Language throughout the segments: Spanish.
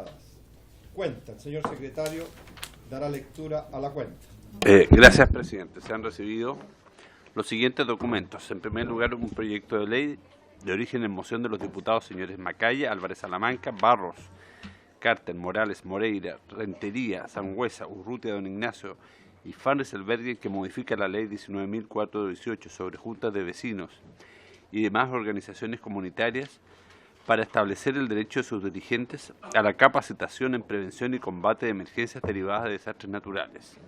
presentadas. Cuenta, el señor secretario dará lectura a la cuenta. Gracias, presidente. Se han recibido los siguientes documentos. En primer lugar, un proyecto de ley de origen en moción de los diputados señores Macaya, Álvarez Salamanca, Barros, Carter, Morales, Moreira, Rentería, Sangüesa, Urrutia, Don Ignacio y Fanes Albergue, que modifica la ley 19.418 sobre juntas de vecinos y demás organizaciones comunitarias para establecer el derecho de sus dirigentes a la capacitación en prevención y combate de emergencias derivadas de desastres naturales.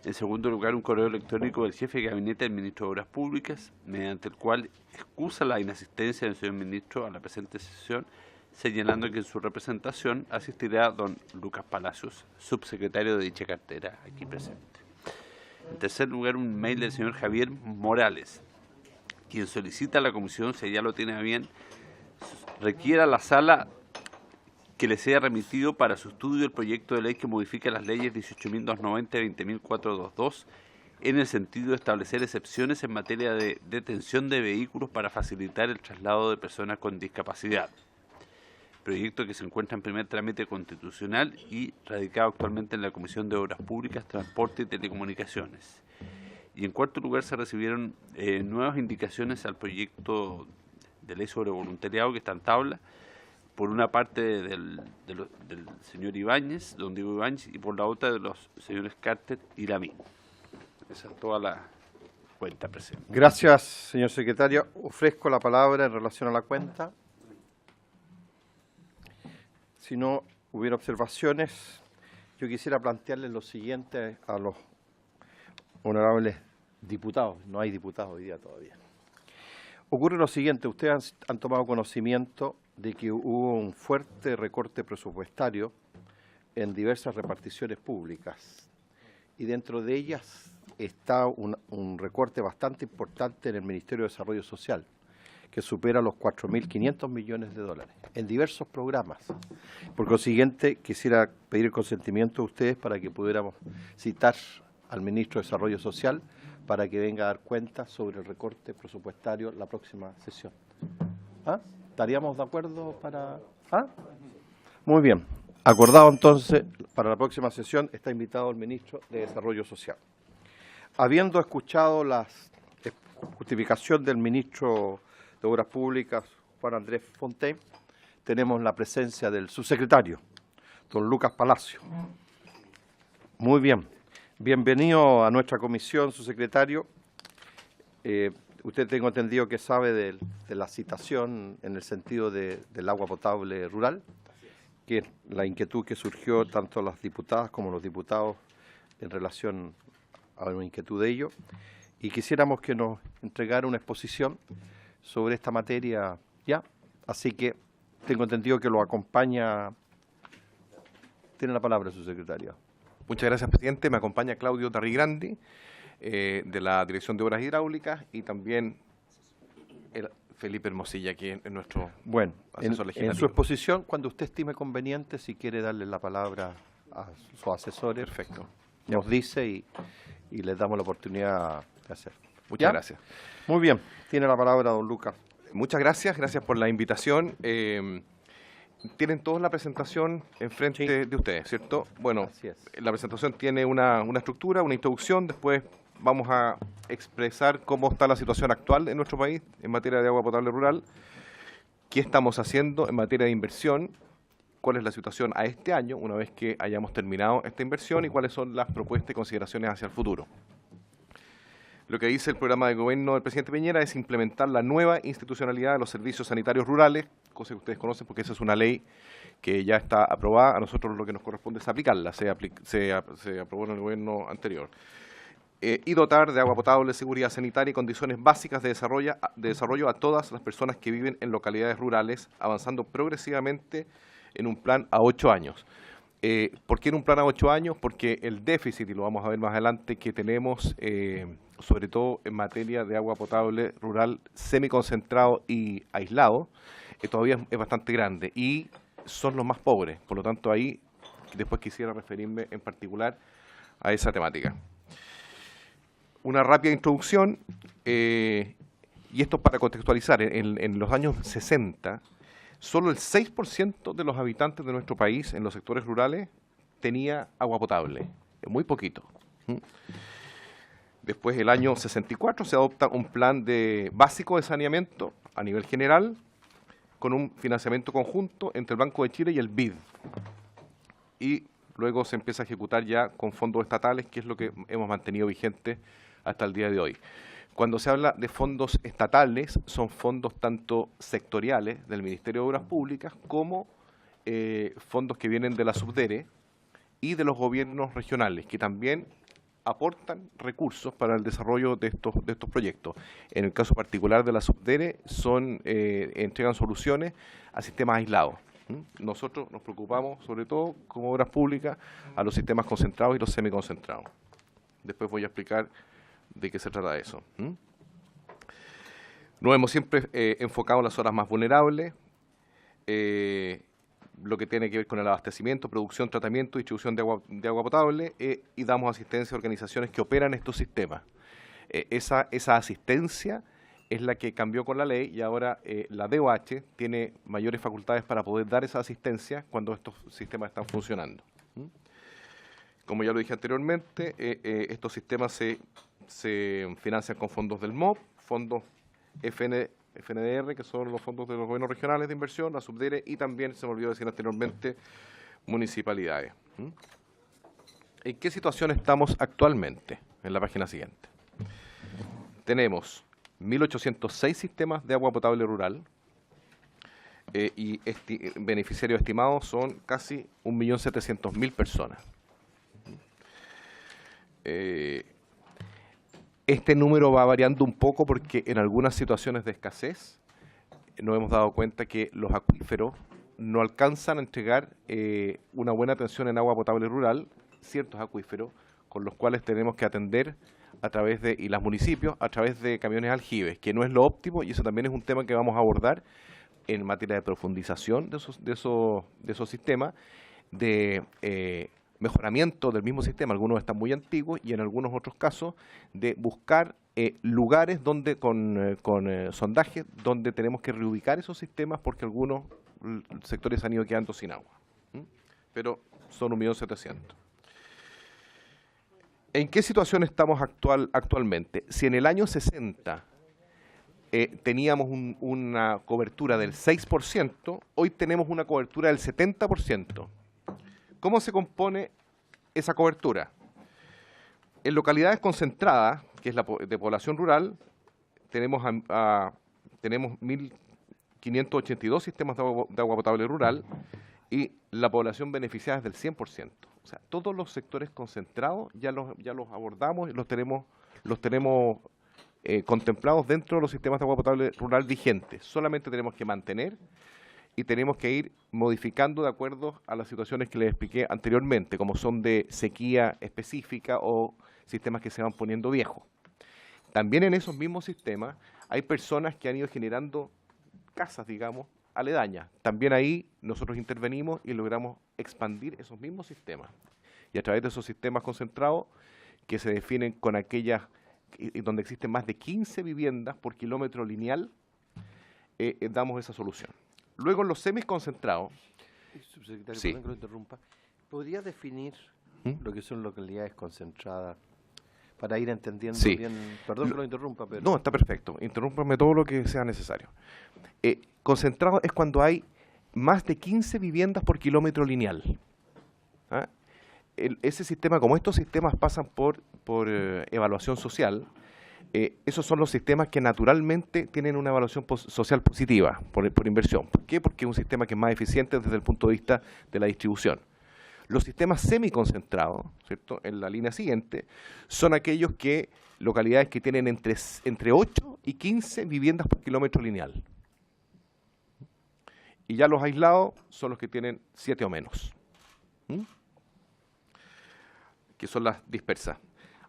En segundo lugar, un correo electrónico del jefe de gabinete del ministro de Obras Públicas, mediante el cual excusa la inasistencia del señor ministro a la presente sesión, señalando que en su representación asistirá don Lucas Palacios, subsecretario de dicha cartera, aquí presente. En tercer lugar, un mail del señor Javier Morales, quien solicita a la comisión, si ya lo tiene a bien, requiera la sala que le sea remitido para su estudio el proyecto de ley que modifica las leyes 18.290 y 20.422 en el sentido de establecer excepciones en materia de detención de vehículos para facilitar el traslado de personas con discapacidad. Proyecto que se encuentra en primer trámite constitucional y radicado actualmente en la Comisión de Obras Públicas, Transporte y Telecomunicaciones. Y en cuarto lugar, se recibieron nuevas indicaciones al proyecto de ley sobre voluntariado que está en tabla, por una parte del señor Ibáñez, don Diego Ibáñez, y por la otra de los señores Carter y Lamín. Esa es toda la cuenta, presidente. Gracias, señor secretario. Ofrezco la palabra en relación a la cuenta. Si no hubiera observaciones, yo quisiera plantearles lo siguiente a los honorables diputados. No hay diputados hoy día todavía. Ocurre lo siguiente, ustedes han tomado conocimiento de que hubo un fuerte recorte presupuestario en diversas reparticiones públicas y dentro de ellas está un recorte bastante importante en el Ministerio de Desarrollo Social, que supera los 4.500 millones de dólares en diversos programas. Por consiguiente, quisiera pedir el consentimiento de ustedes para que pudiéramos citar al Ministro de Desarrollo Social para que venga a dar cuenta sobre el recorte presupuestario la próxima sesión. ¿Ah? ¿Estaríamos de acuerdo para...? ¿Ah? Muy bien. Acordado entonces, para la próxima sesión está invitado el Ministro de Desarrollo Social. Habiendo escuchado la justificación del Ministro de Obras Públicas, Juan Andrés Fontaine, tenemos la presencia del subsecretario, don Lucas Palacio. Muy bien. Bienvenido a nuestra comisión, subsecretario. Usted tengo entendido que sabe de la citación en el sentido del agua potable rural, que es la inquietud que surgió tanto las diputadas como los diputados en relación a una inquietud de ello. Y quisiéramos que nos entregara una exposición sobre esta materia ya. Así que tengo entendido que lo acompaña. Tiene la palabra, subsecretario. Muchas gracias, presidente. Me acompaña Claudio Tarrigrandi, de la Dirección de Obras Hidráulicas, y también Felipe Hermosilla, que es nuestro asesor legislativo. En su exposición, cuando usted estime conveniente, si quiere darle la palabra a sus asesores, perfecto, nos dice y les damos la oportunidad de hacer. Muchas gracias. Muy bien. Tiene la palabra don Lucas. Muchas gracias. Gracias por la invitación. Tienen todos la presentación enfrente de ustedes, ¿cierto? Bueno, la presentación tiene una estructura, una introducción, después vamos a expresar cómo está la situación actual en nuestro país en materia de agua potable rural, qué estamos haciendo en materia de inversión, cuál es la situación a este año, una vez que hayamos terminado esta inversión, y cuáles son las propuestas y consideraciones hacia el futuro. Lo que dice el programa de gobierno del presidente Piñera es implementar la nueva institucionalidad de los servicios sanitarios rurales, cosa que ustedes conocen porque esa es una ley que ya está aprobada. A nosotros lo que nos corresponde es aplicarla, se aprobó en el gobierno anterior. Y dotar de agua potable, seguridad sanitaria y condiciones básicas de desarrollo a todas las personas que viven en localidades rurales, avanzando progresivamente en un plan a 8 años. ¿Por qué en un plan a 8 años? Porque el déficit, y lo vamos a ver más adelante, que tenemos, sobre todo en materia de agua potable rural semiconcentrado y aislado, todavía es bastante grande y son los más pobres. Por lo tanto, ahí después quisiera referirme en particular a esa temática. Una rápida introducción, y esto para contextualizar. En los años 60 solo el 6% de los habitantes de nuestro país en los sectores rurales tenía agua potable, muy poquito. Después, el año 64, se adopta un plan básico de saneamiento a nivel general, con un financiamiento conjunto entre el Banco de Chile y el BID. Y luego se empieza a ejecutar ya con fondos estatales, que es lo que hemos mantenido vigente hasta el día de hoy. Cuando se habla de fondos estatales, son fondos tanto sectoriales del Ministerio de Obras Públicas como fondos que vienen de la Subdere y de los gobiernos regionales, que también aportan recursos para el desarrollo de estos proyectos. En el caso particular de la Subdere, entregan soluciones a sistemas aislados. Nosotros nos preocupamos, sobre todo, como obras públicas, a los sistemas concentrados y los semiconcentrados. Después voy a explicar de qué se trata eso. Nos hemos siempre enfocado en las zonas más vulnerables, lo que tiene que ver con el abastecimiento, producción, tratamiento y distribución de agua potable, y damos asistencia a organizaciones que operan estos sistemas. Esa asistencia es la que cambió con la ley y ahora la DOH tiene mayores facultades para poder dar esa asistencia cuando estos sistemas están funcionando. Como ya lo dije anteriormente, estos sistemas se financian con fondos del MOP, fondos FNDR, que son los fondos de los gobiernos regionales de inversión, la Subdere, y también, se me olvidó decir anteriormente, municipalidades. ¿En qué situación estamos actualmente? En la página siguiente. Tenemos 1.806 sistemas de agua potable rural y beneficiarios estimados son casi 1.700.000 personas. Este número va variando un poco porque en algunas situaciones de escasez nos hemos dado cuenta que los acuíferos no alcanzan a entregar una buena atención en agua potable rural, ciertos acuíferos con los cuales tenemos que atender a través y los municipios a través de camiones aljibes, que no es lo óptimo, y eso también es un tema que vamos a abordar en materia de profundización de esos sistemas, de mejoramiento del mismo sistema. Algunos están muy antiguos y en algunos otros casos de buscar lugares donde con sondaje donde tenemos que reubicar esos sistemas porque algunos sectores han ido quedando sin agua. Pero son 1.700.000. ¿En qué situación estamos actualmente? Si en el año 60 teníamos una cobertura del 6%, hoy tenemos una cobertura del 70%. ¿Cómo se compone esa cobertura? En localidades concentradas, que es la de población rural, tenemos 1.582 sistemas de agua potable rural y la población beneficiada es del 100%. O sea, todos los sectores concentrados ya los abordamos y los tenemos contemplados dentro de los sistemas de agua potable rural vigentes. Solamente tenemos que mantener y tenemos que ir modificando de acuerdo a las situaciones que les expliqué anteriormente, como son de sequía específica o sistemas que se van poniendo viejos. También en esos mismos sistemas hay personas que han ido generando casas, digamos, aledañas. También ahí nosotros intervenimos y logramos expandir esos mismos sistemas. Y a través de esos sistemas concentrados, que se definen con aquellas donde existen más de 15 viviendas por kilómetro lineal, damos esa solución. Luego en los semiconcentrados. Subsecretario, sí. perdón que lo interrumpa. ¿Podría definir lo que son localidades concentradas para ir entendiendo sí. bien? Perdón que lo interrumpa, pero... No, está perfecto. Interrúmpame todo lo que sea necesario. Concentrado es cuando hay más de 15 viviendas por kilómetro lineal. ¿Ah? Ese sistema, como estos sistemas pasan por evaluación social, esos son los sistemas que naturalmente tienen una evaluación social positiva por inversión. ¿Por qué? Porque es un sistema que es más eficiente desde el punto de vista de la distribución. Los sistemas semiconcentrados, ¿cierto?, en la línea siguiente, son aquellos localidades que tienen entre 8 y 15 viviendas por kilómetro lineal. Y ya los aislados son los que tienen 7 o menos, que son las dispersas.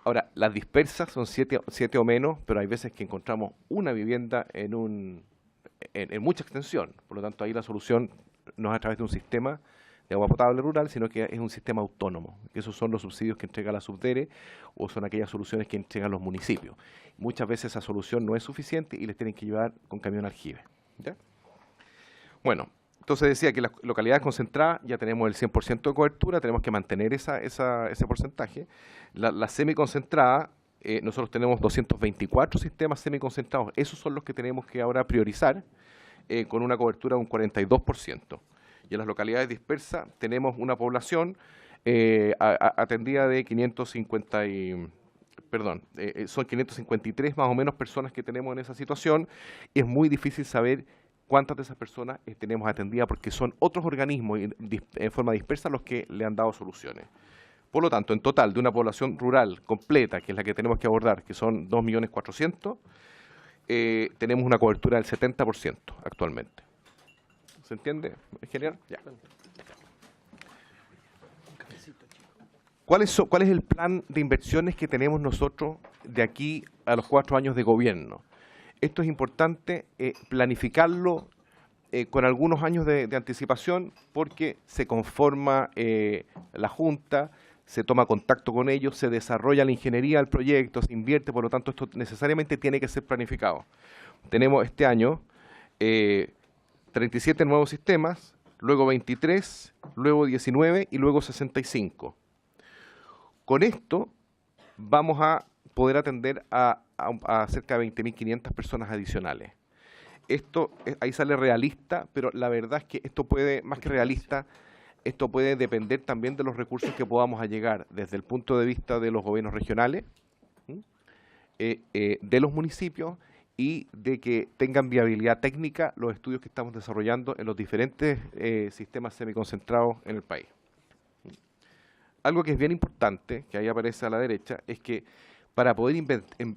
Ahora, las dispersas son 7 o menos, pero hay veces que encontramos una vivienda en mucha extensión. Por lo tanto, ahí la solución no es a través de un sistema de agua potable rural, sino que es un sistema autónomo. Esos son los subsidios que entrega la Subdere o son aquellas soluciones que entregan los municipios. Muchas veces esa solución no es suficiente y les tienen que llevar con camión aljibe. ¿Ya? Bueno, Entonces decía que las localidades concentradas ya tenemos el 100% de cobertura, tenemos que mantener ese porcentaje. La semiconcentrada, nosotros tenemos 224 sistemas semiconcentrados, esos son los que tenemos que ahora priorizar con una cobertura de un 42%. Y en las localidades dispersas tenemos una población atendida de son 553 más o menos personas que tenemos en esa situación. Es muy difícil saber cuántas de esas personas tenemos atendidas porque son otros organismos en forma dispersa los que le han dado soluciones. Por lo tanto, en total, de una población rural completa, que es la que tenemos que abordar, que son 2.400.000, tenemos una cobertura del 70% actualmente. ¿Se entiende? ¿Es genial? Ya. ¿Cuál es el plan de inversiones que tenemos nosotros de aquí a los 4 años de gobierno? Esto es importante planificarlo con algunos años de anticipación porque se conforma la Junta, se toma contacto con ellos, se desarrolla la ingeniería del proyecto, se invierte, por lo tanto esto necesariamente tiene que ser planificado. Tenemos este año 37 nuevos sistemas, luego 23, luego 19 y luego 65. Con esto vamos a poder atender a cerca de 20.500 personas adicionales. Esto ahí sale realista, pero la verdad es que esto puede, más que realista, esto puede depender también de los recursos que podamos llegar desde el punto de vista de los gobiernos regionales, de los municipios y de que tengan viabilidad técnica los estudios que estamos desarrollando en los diferentes sistemas semiconcentrados en el país. Algo que es bien importante, que ahí aparece a la derecha, es que para poder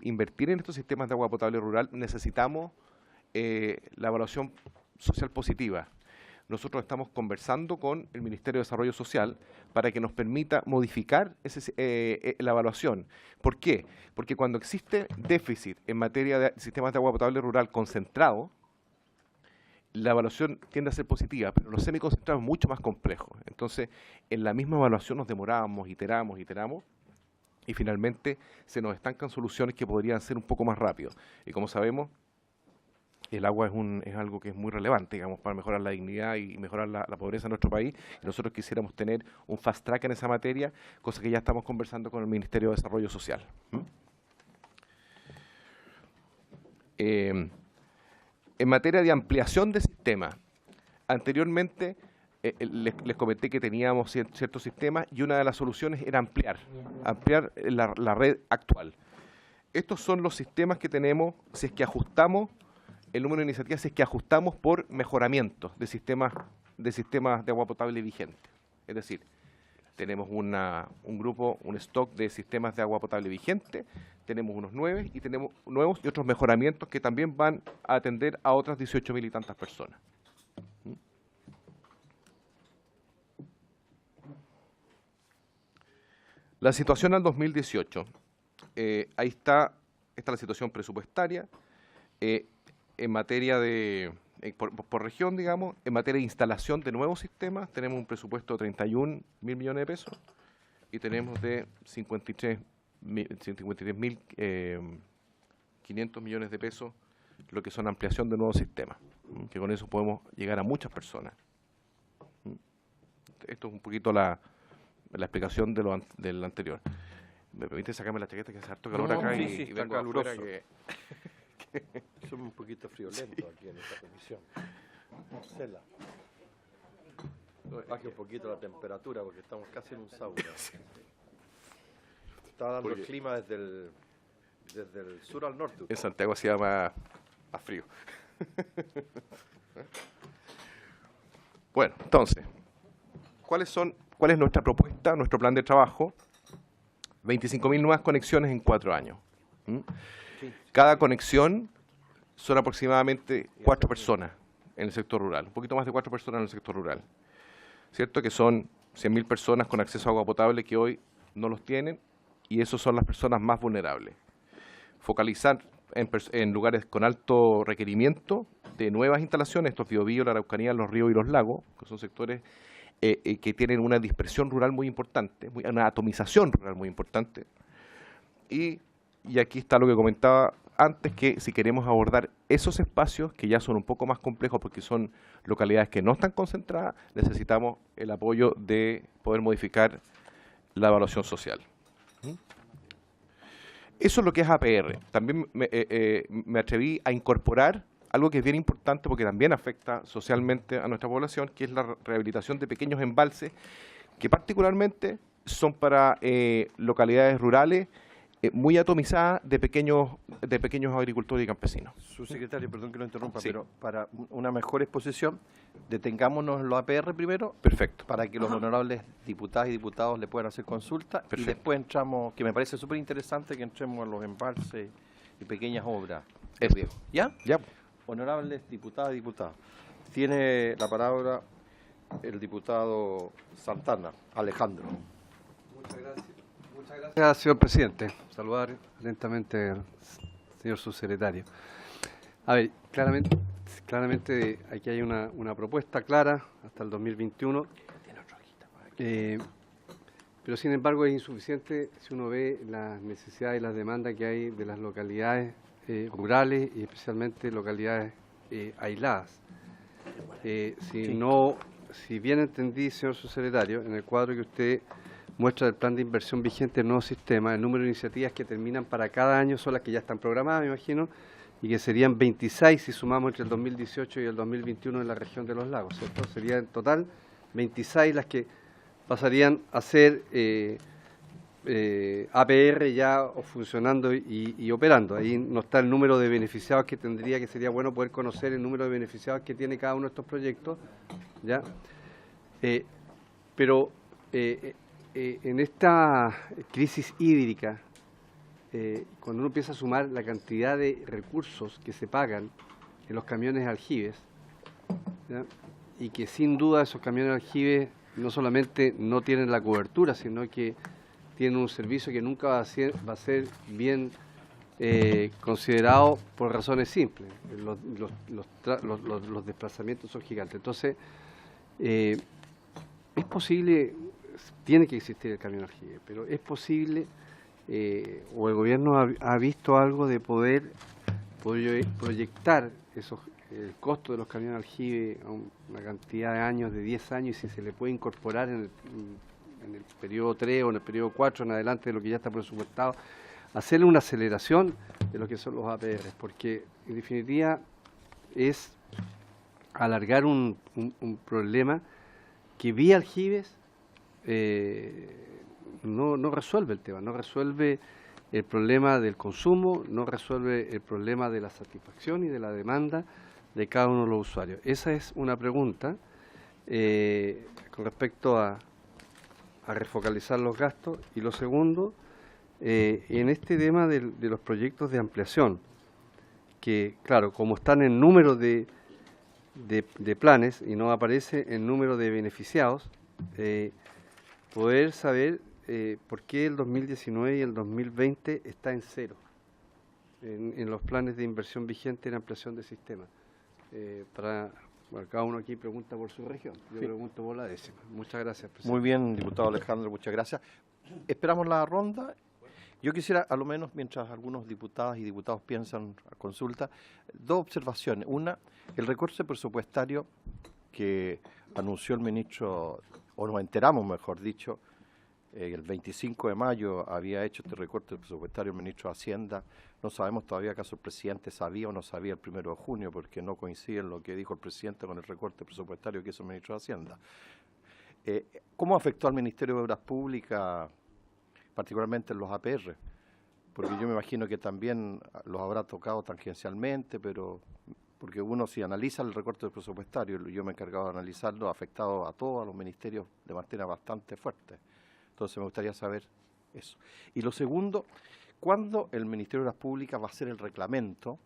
invertir en estos sistemas de agua potable rural necesitamos la evaluación social positiva. Nosotros estamos conversando con el Ministerio de Desarrollo Social para que nos permita modificar la evaluación. ¿Por qué? Porque cuando existe déficit en materia de sistemas de agua potable rural concentrado, la evaluación tiende a ser positiva, pero los semiconcentrados es mucho más complejo. Entonces, en la misma evaluación nos demorábamos, iteramos, y finalmente se nos estancan soluciones que podrían ser un poco más rápido. Y como sabemos, el agua es algo que es muy relevante, digamos, para mejorar la dignidad y mejorar la pobreza en nuestro país. Y nosotros quisiéramos tener un fast track en esa materia, cosa que ya estamos conversando con el Ministerio de Desarrollo Social. En materia de ampliación de sistemas, anteriormente les comenté que teníamos ciertos sistemas y una de las soluciones era ampliar la red actual. Estos son los sistemas que tenemos si es que ajustamos el número de iniciativas, si es que ajustamos por mejoramiento de sistemas de agua potable vigentes. Es decir, tenemos un grupo, un stock de sistemas de agua potable vigente, tenemos unos nuevos y otros mejoramientos que también van a atender a otras 18.000 y tantas personas. La situación al 2018. Ahí está la situación presupuestaria. En materia de, por región, digamos, en materia de instalación de nuevos sistemas, tenemos un presupuesto de 31.000 millones de pesos y tenemos de 53.500 millones de pesos lo que son ampliación de nuevos sistemas, que con eso podemos llegar a muchas personas. Esto es un poquito la explicación del anterior. ¿Me permite sacarme la chaqueta que hace harto calor acá y vengo afuera que... Somos un poquito friolentos aquí en esta comisión. Marcela, baje un poquito la temperatura porque estamos casi en un sauna. Está dando el clima desde el sur al norte. En Santiago hacía más frío. Bueno, entonces, ¿cuál es nuestra propuesta, nuestro plan de trabajo? 25.000 nuevas conexiones en 4 años. Cada conexión son aproximadamente 4 personas en el sector rural, un poquito más de 4 personas en el sector rural. ¿Cierto? Que son 100.000 personas con acceso a agua potable que hoy no los tienen y esos son las personas más vulnerables. Focalizar en lugares con alto requerimiento de nuevas instalaciones, estos Biobío, la Araucanía, los ríos y los lagos, que son sectores que tienen una dispersión rural muy importante, una atomización rural muy importante. Y aquí está lo que comentaba antes que si queremos abordar esos espacios que ya son un poco más complejos porque son localidades que no están concentradas, necesitamos el apoyo de poder modificar la evaluación social. Eso es lo que es APR. También me atreví a incorporar algo que es bien importante porque también afecta socialmente a nuestra población, que es la rehabilitación de pequeños embalses, que particularmente son para localidades rurales muy atomizadas de pequeños agricultores y campesinos. Subsecretario, perdón que lo interrumpa, Sí. pero para una mejor exposición, detengámonos en los APR primero. Perfecto. Para que los honorables diputadas y diputados le puedan hacer consulta. Perfecto. Y después entramos, que me parece súper interesante que entremos a los embalses y pequeñas obras de Eso. riego. ¿Ya? Ya. Honorables diputadas y diputados, tiene la palabra el diputado Santana, Alejandro. Muchas gracias, señor presidente. Saludar lentamente al señor subsecretario. A ver, claramente aquí hay una propuesta clara hasta el 2021, pero sin embargo es insuficiente si uno ve las necesidades y las demandas que hay de las localidades rurales y especialmente localidades aisladas. Si bien entendí, señor subsecretario, en el cuadro que usted muestra del plan de inversión vigente del nuevo sistema, el número de iniciativas que terminan para cada año son las que ya están programadas, me imagino, y que serían 26 si sumamos entre el 2018 y el 2021 en la región de los lagos, ¿cierto? Serían en total 26 las que pasarían a ser APR ya funcionando y operando. Ahí no está el número de beneficiados que tendría, que sería bueno poder conocer el número de beneficiados que tiene cada uno de estos proyectos, ¿ya? Pero en esta crisis hídrica, cuando uno empieza a sumar la cantidad de recursos que se pagan en los camiones aljibes, ¿ya? Y que sin duda esos camiones aljibes no solamente no tienen la cobertura, sino que tienen un servicio que nunca va a ser bien considerado por razones simples. Los desplazamientos son gigantes. Entonces, es posible, tiene que existir el camión aljibe, pero es posible, o el gobierno ha visto algo de poder proyectar el costo de los camiones aljibe a una cantidad de años, de 10 años, y si se le puede incorporar en el periodo 3 o en el periodo 4 en adelante de lo que ya está presupuestado, hacerle una aceleración de lo que son los APR, porque en definitiva es alargar un problema que vía aljibes no resuelve el tema, no resuelve el problema del consumo, no resuelve el problema de la satisfacción y de la demanda de cada uno de los usuarios. Esa es una pregunta con respecto a refocalizar los gastos. Y lo segundo, en este tema de los proyectos de ampliación, que claro, como están en número de planes y no aparece el número de beneficiados, poder saber por qué el 2019 y el 2020 está en cero en los planes de inversión vigente en ampliación de sistemas. Bueno, cada uno aquí pregunta por su región, yo pregunto por la décima. Muchas gracias, presidente. Muy bien, diputado Alejandro, muchas gracias. Esperamos la ronda. Yo quisiera, a lo menos, mientras algunos diputadas y diputados piensan a consulta, dos observaciones. Una, el recorte presupuestario que anunció el ministro, o nos enteramos, mejor dicho, el 25 de mayo había hecho este recorte presupuestario el ministro de Hacienda. No sabemos todavía acaso el presidente sabía o no sabía el 1 de junio, porque no coincide lo que dijo el presidente con el recorte presupuestario que hizo el ministro de Hacienda. ¿Cómo afectó al Ministerio de Obras Públicas, particularmente en los APR? Porque yo me imagino que también los habrá tocado tangencialmente, pero porque uno si analiza el recorte presupuestario, yo me he encargado de analizarlo, ha afectado a todos los ministerios de manera bastante fuerte. Entonces me gustaría saber eso. Y lo segundo, ¿cuándo el Ministerio de Obras Públicas va a hacer el reglamento?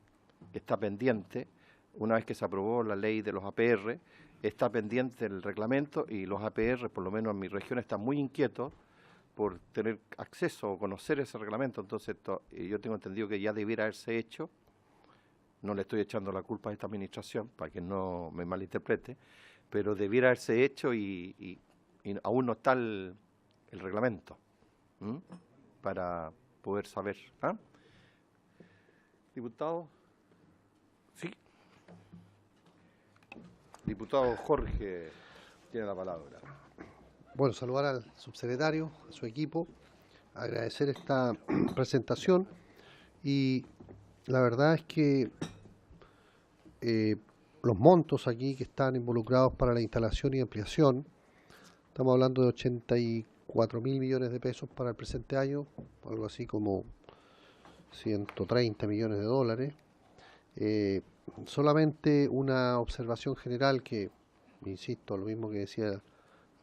Está pendiente, una vez que se aprobó la ley de los APR, está pendiente el reglamento y los APR, por lo menos en mi región, están muy inquietos por tener acceso o conocer ese reglamento. Entonces yo tengo entendido que ya debiera haberse hecho. No le estoy echando la culpa a esta administración, para que no me malinterprete, pero debiera haberse hecho y aún no está el reglamento para poder saber. diputado. Sí. Diputado Jorge tiene la palabra. Bueno, saludar al subsecretario, a su equipo, agradecer esta presentación y la verdad es que los montos aquí que están involucrados para la instalación y ampliación, estamos hablando de 84.000 millones de pesos para el presente año, algo así como 130 millones de dólares. Solamente una observación general que, insisto, lo mismo que decía el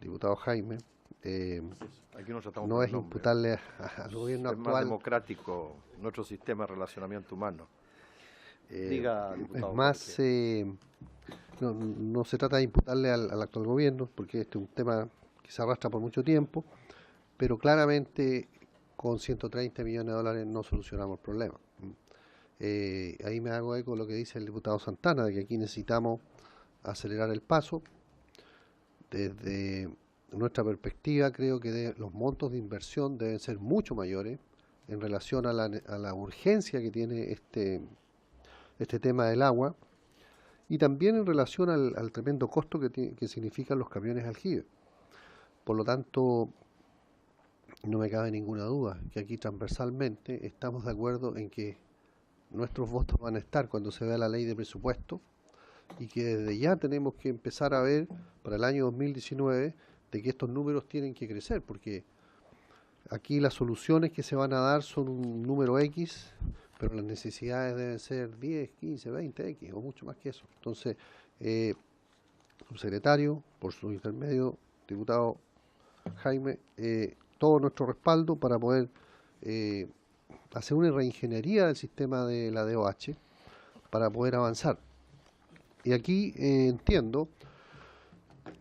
diputado Jaime, Aquí no tratamos no por es nombre. imputarle al gobierno Es más actual. democrático nuestro sistema de relacionamiento humano. Diga, diputado Es más, Jorge. no se trata de imputarle al actual gobierno, porque este es un tema que se arrastra por mucho tiempo, pero claramente con 130 millones de dólares no solucionamos el problema. Ahí me hago eco de lo que dice el diputado Santana, de que aquí necesitamos acelerar el paso. Desde nuestra perspectiva, creo que los montos de inversión deben ser mucho mayores en relación a la urgencia que tiene este tema del agua y también en relación al tremendo costo que significan los camiones aljibe. Por lo tanto, no me cabe ninguna duda que aquí transversalmente estamos de acuerdo en que nuestros votos van a estar cuando se vea la ley de presupuesto y que desde ya tenemos que empezar a ver para el año 2019 de que estos números tienen que crecer, porque aquí las soluciones que se van a dar son un número X, pero las necesidades deben ser 10, 15, 20 X o mucho más que eso. Entonces, subsecretario, por su intermedio, diputado Jaime, todo nuestro respaldo para poder hacer una reingeniería del sistema de la DOH para poder avanzar. Y aquí entiendo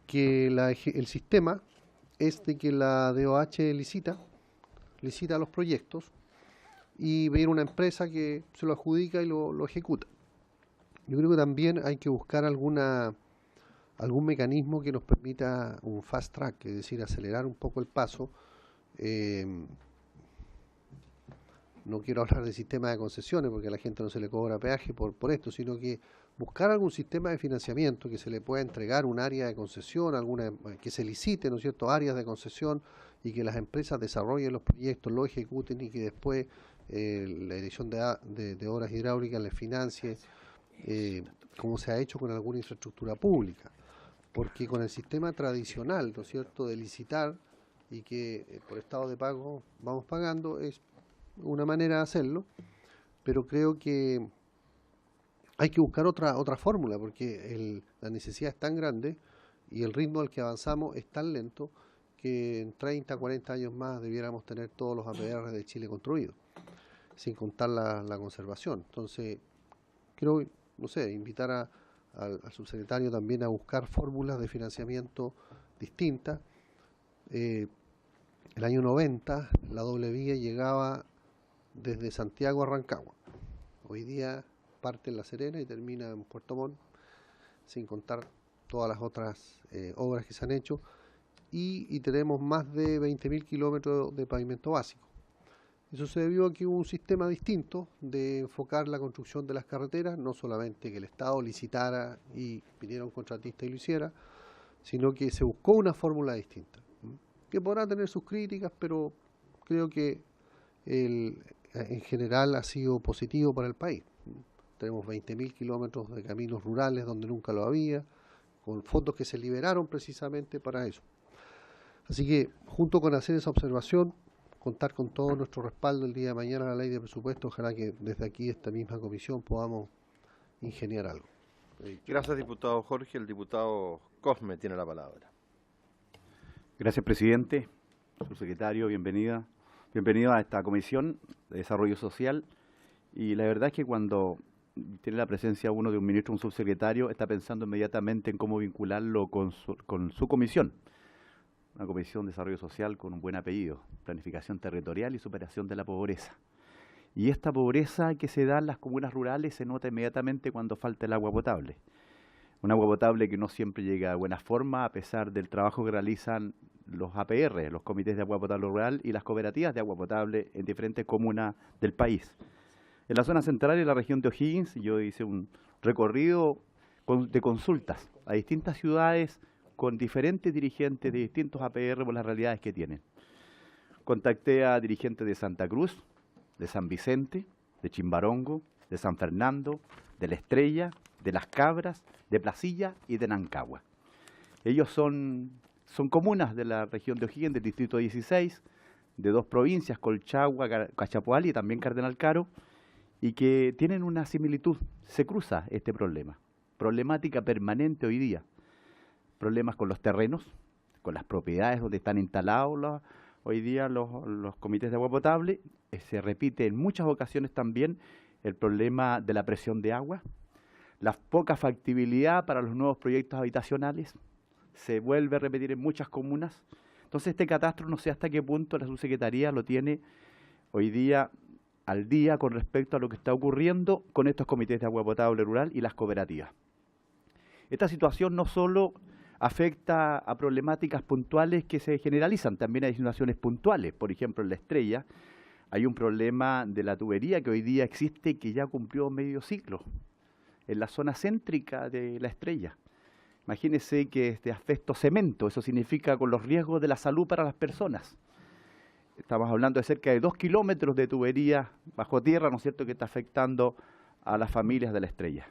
que el sistema es de que la DOH licita los proyectos y viene una empresa que se lo adjudica y lo ejecuta. Yo creo que también hay que buscar algún mecanismo que nos permita un fast track, es decir, acelerar un poco el paso. No quiero hablar de sistema de concesiones porque a la gente no se le cobra peaje por esto, sino que buscar algún sistema de financiamiento que se le pueda entregar un área de concesión, que se licite, ¿no es cierto?, áreas de concesión y que las empresas desarrollen los proyectos, lo ejecuten y que después la Dirección de Obras Hidráulicas les financie, como se ha hecho con alguna infraestructura pública. Porque con el sistema tradicional, ¿no es cierto?, de licitar y que por estado de pago vamos pagando, es una manera de hacerlo, pero creo que hay que buscar otra fórmula porque la necesidad es tan grande y el ritmo al que avanzamos es tan lento que en 30, 40 años más debiéramos tener todos los APR de Chile construidos, sin contar la conservación. Entonces, quiero, no sé, invitar al subsecretario también a buscar fórmulas de financiamiento distintas. El año 90 la doble vía llegaba desde Santiago a Rancagua. Hoy día parte en La Serena y termina en Puerto Montt, sin contar todas las otras obras que se han hecho, y tenemos más de 20.000 kilómetros de pavimento básico. Eso se debió a que hubo un sistema distinto de enfocar la construcción de las carreteras, no solamente que el Estado licitara y pidiera un contratista y lo hiciera, sino que se buscó una fórmula distinta, que podrá tener sus críticas, pero creo que en general ha sido positivo para el país. Tenemos 20.000 kilómetros de caminos rurales donde nunca lo había, con fondos que se liberaron precisamente para eso. Así que, junto con hacer esa observación, contar con todo nuestro respaldo el día de mañana a la ley de presupuesto, ojalá que desde aquí, esta misma comisión, podamos ingeniar algo. Gracias, diputado Jorge. El diputado Cosme tiene la palabra. Gracias, presidente. Subsecretario, bienvenido a esta Comisión de Desarrollo Social. Y la verdad es que cuando tiene la presencia de un ministro, un subsecretario, está pensando inmediatamente en cómo vincularlo con su comisión. Una comisión de desarrollo social con un buen apellido, planificación territorial y superación de la pobreza. Y esta pobreza que se da en las comunas rurales se nota inmediatamente cuando falta el agua potable. Un agua potable que no siempre llega de buena forma, a pesar del trabajo que realizan los APR, los comités de agua potable rural y las cooperativas de agua potable en diferentes comunas del país. En la zona central y la región de O'Higgins yo hice un recorrido de consultas a distintas ciudades con diferentes dirigentes de distintos APR por las realidades que tienen. Contacté a dirigentes de Santa Cruz, de San Vicente, de Chimbarongo, de San Fernando, de La Estrella, de Las Cabras, de Placilla y de Nancagua. Ellos son comunas de la región de O'Higgins, del distrito 16, de dos provincias, Colchagua, Cachapoal y también Cardenal Caro, y que tienen una similitud. Se cruza este problema, problemática permanente hoy día. Problemas con los terrenos, con las propiedades donde están instalados hoy día los comités de agua potable. Se repite en muchas ocasiones también el problema de la presión de agua, la poca factibilidad para los nuevos proyectos habitacionales, se vuelve a repetir en muchas comunas. Entonces este catastro no sé hasta qué punto la subsecretaría lo tiene hoy día al día con respecto a lo que está ocurriendo con estos comités de agua potable rural y las cooperativas. Esta situación no solo afecta a problemáticas puntuales que se generalizan, también hay situaciones puntuales. Por ejemplo, en La Estrella hay un problema de la tubería que hoy día existe que ya cumplió medio ciclo en la zona céntrica de La Estrella. Imagínense que este asbesto cemento, eso significa con los riesgos de la salud para las personas. Estamos hablando de cerca de 2 kilómetros de tubería bajo tierra, ¿no es cierto?, que está afectando a las familias de La Estrella.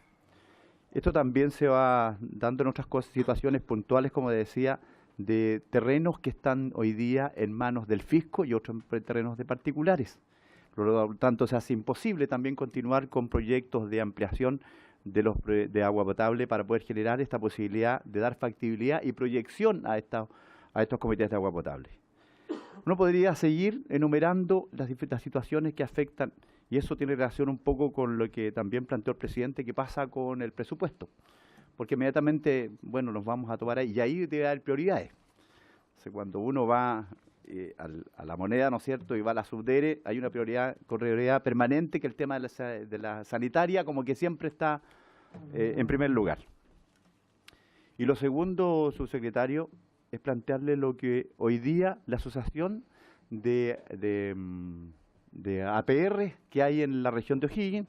Esto también se va dando en otras situaciones puntuales, como decía, de terrenos que están hoy día en manos del fisco y otros terrenos de particulares. Por lo tanto, se hace imposible también continuar con proyectos de ampliación de agua potable para poder generar esta posibilidad de dar factibilidad y proyección a estos comités de agua potable. Uno podría seguir enumerando las distintas situaciones que afectan, y eso tiene relación un poco con lo que también planteó el presidente, que pasa con el presupuesto, porque inmediatamente, bueno, nos vamos a tomar ahí, y ahí debe haber prioridades. Entonces, cuando uno va a la moneda, ¿no es cierto?, y va a la subdere, hay una prioridad permanente, que el tema de la sanitaria como que siempre está en primer lugar. Y lo segundo, subsecretario, es plantearle lo que hoy día la asociación de APR que hay en la región de O'Higgins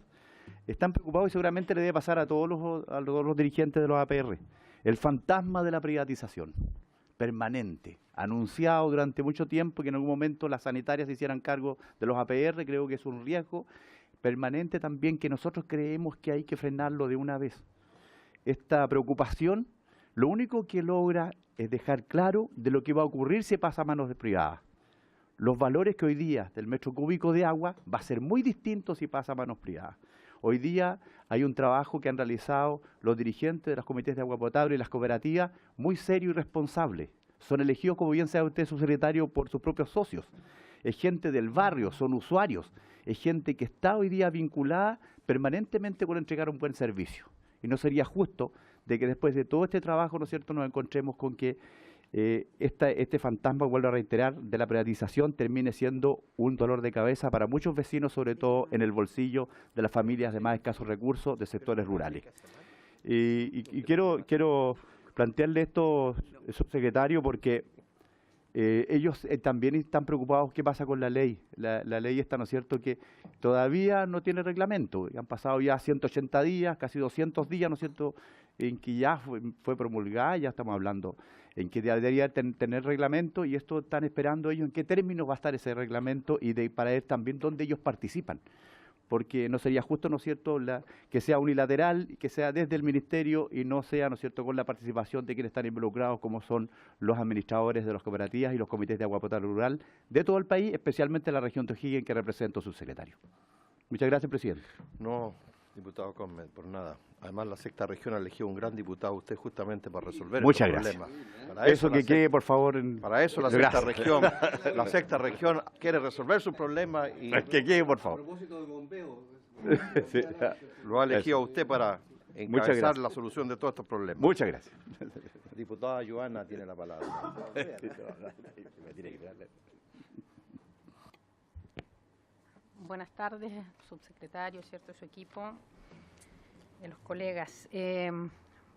están preocupados, y seguramente le debe pasar a todos los dirigentes de los APR, el fantasma de la privatización permanente, anunciado durante mucho tiempo, que en algún momento las sanitarias se hicieran cargo de los APR. Creo que es un riesgo permanente también que nosotros creemos que hay que frenarlo de una vez. Esta preocupación lo único que logra es dejar claro de lo que va a ocurrir si pasa a manos privadas. Los valores que hoy día del metro cúbico de agua va a ser muy distinto si pasa a manos privadas. Hoy día hay un trabajo que han realizado los dirigentes de los comités de agua potable y las cooperativas muy serio y responsable. Son elegidos, como bien sabe usted, subsecretario, por sus propios socios. Es gente del barrio, son usuarios. Es gente que está hoy día vinculada permanentemente con entregar un buen servicio. Y no sería justo de que después de todo este trabajo, ¿no es cierto?, nos encontremos con que este fantasma, vuelvo a reiterar, de la privatización termine siendo un dolor de cabeza para muchos vecinos, sobre todo en el bolsillo de las familias de más escasos recursos de sectores rurales. Y quiero plantearle esto, subsecretario, porque ellos también están preocupados qué pasa con la ley. La ley está, ¿no es cierto?, que todavía no tiene reglamento. Han pasado ya 180 días, casi 200 días, ¿no es cierto?, en que ya fue promulgada, ya estamos hablando en que debería tener reglamento, y esto están esperando ellos en qué términos va a estar ese reglamento y para ver también dónde ellos participan. Porque no sería justo, ¿no es cierto?, que sea unilateral, que sea desde el ministerio y no sea, ¿no es cierto?, con la participación de quienes están involucrados, como son los administradores de las cooperativas y los comités de agua potable rural de todo el país, especialmente la región de O'Higgins, que represento su secretario. Muchas gracias, presidente. No, diputado Conmen, por nada. Además, la sexta región ha elegido un gran diputado, usted, justamente para resolver estos problemas. Para eso que quede, por favor. Para eso la sexta región quiere resolver su problema y que quede, por favor. A propósito de bombeo. Sí. Lo ha elegido a usted para encabezar la solución de todos estos problemas. Muchas gracias. Diputada Joana tiene la palabra. Buenas tardes, subsecretario, ¿cierto?, su equipo, los colegas.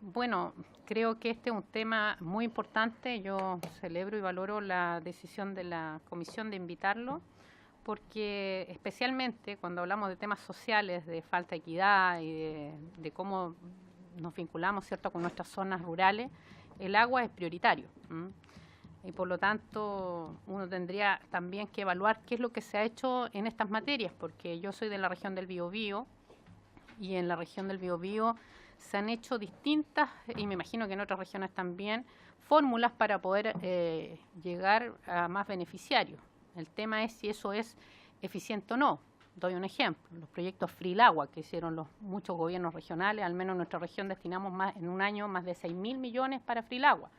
Bueno, creo que este es un tema muy importante. Yo celebro y valoro la decisión de la comisión de invitarlo, porque especialmente cuando hablamos de temas sociales, de falta de equidad y de cómo nos vinculamos, ¿cierto?, con nuestras zonas rurales, el agua es prioritario. Y por lo tanto uno tendría también que evaluar qué es lo que se ha hecho en estas materias, porque yo soy de la región del Biobío y en la región del Biobío se han hecho distintas, y me imagino que en otras regiones también, fórmulas para poder llegar a más beneficiarios. El tema es si eso es eficiente o no. Doy un ejemplo, los proyectos Frilagua que hicieron muchos gobiernos regionales, al menos en nuestra región destinamos en un año más de 6.000 millones para Frilagua.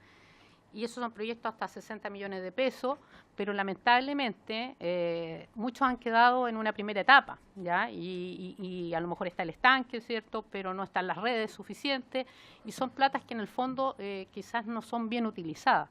Y esos son proyectos hasta 60 millones de pesos, pero lamentablemente muchos han quedado en una primera etapa, ¿ya? Y a lo mejor está el estanque, ¿cierto?, pero no están las redes suficientes, y son platas que en el fondo quizás no son bien utilizadas.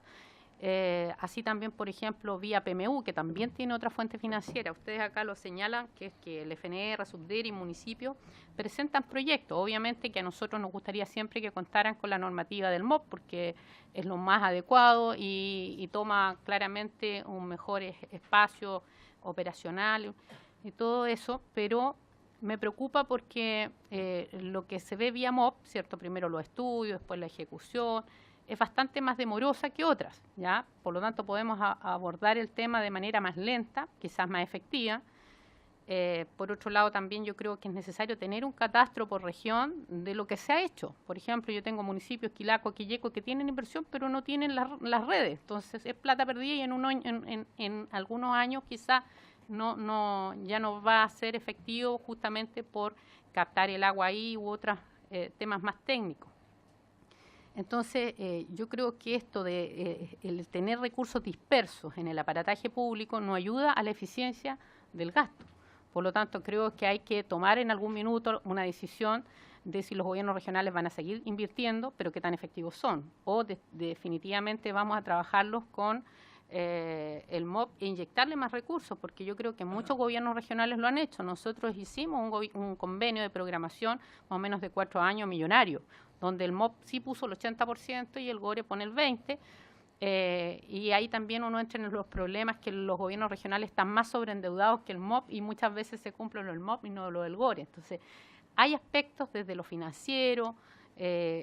Así también, por ejemplo, vía PMU, que también tiene otra fuente financiera. Ustedes acá lo señalan, que es que el FNR, Subder y municipios presentan proyectos. Obviamente que a nosotros nos gustaría siempre que contaran con la normativa del MOP, porque es lo más adecuado y toma claramente un mejor espacio operacional y todo eso, pero me preocupa porque lo que se ve vía MOP, ¿cierto?, primero los estudios, después la ejecución, es bastante más demorosa que otras, ¿ya? Por lo tanto, podemos abordar el tema de manera más lenta, quizás más efectiva. Por otro lado, también yo creo que es necesario tener un catastro por región de lo que se ha hecho. Por ejemplo, yo tengo municipios, Quilaco, Quilleco, que tienen inversión, pero no tienen las redes. Entonces, es plata perdida y en algunos años quizás ya no va a ser efectivo justamente por captar el agua ahí u otros temas más técnicos. Entonces, yo creo que esto de el tener recursos dispersos en el aparataje público no ayuda a la eficiencia del gasto. Por lo tanto, creo que hay que tomar en algún minuto una decisión de si los gobiernos regionales van a seguir invirtiendo, pero qué tan efectivos son. O definitivamente vamos a trabajarlos con el MOP e inyectarle más recursos, porque yo creo que muchos gobiernos regionales lo han hecho. Nosotros hicimos un convenio de programación más o menos de 4 años millonario, donde el MOP sí puso el 80% y el GORE pone el 20%, y ahí también uno entra en los problemas que los gobiernos regionales están más sobreendeudados que el MOP y muchas veces se cumple lo del MOP y no lo del GORE. Entonces, hay aspectos desde lo financiero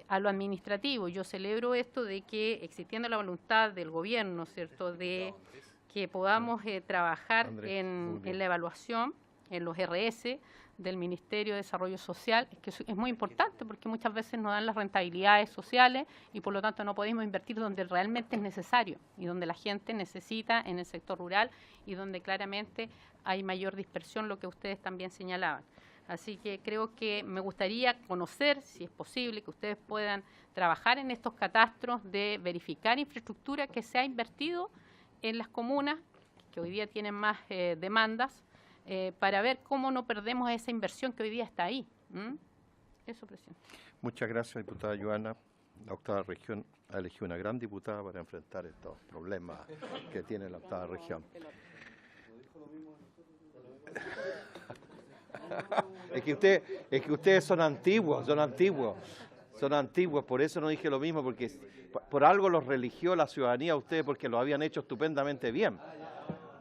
a lo administrativo. Yo celebro esto de que existiendo la voluntad del gobierno, ¿cierto?, de que podamos trabajar en la evaluación, en los RS del Ministerio de Desarrollo Social, que es muy importante porque muchas veces no dan las rentabilidades sociales y por lo tanto no podemos invertir donde realmente es necesario y donde la gente necesita en el sector rural y donde claramente hay mayor dispersión, lo que ustedes también señalaban. Así que creo que me gustaría conocer, si es posible, que ustedes puedan trabajar en estos catastros de verificar infraestructura que se ha invertido en las comunas, que hoy día tienen más demandas, para ver cómo no perdemos esa inversión que hoy día está ahí. Eso, presidente. Muchas gracias, diputada Joana. La octava región ha elegido una gran diputada para enfrentar estos problemas que tiene la octava región. Es que ustedes son antiguos, por eso no dije lo mismo, porque por algo los religió la ciudadanía a ustedes, porque lo habían hecho estupendamente bien.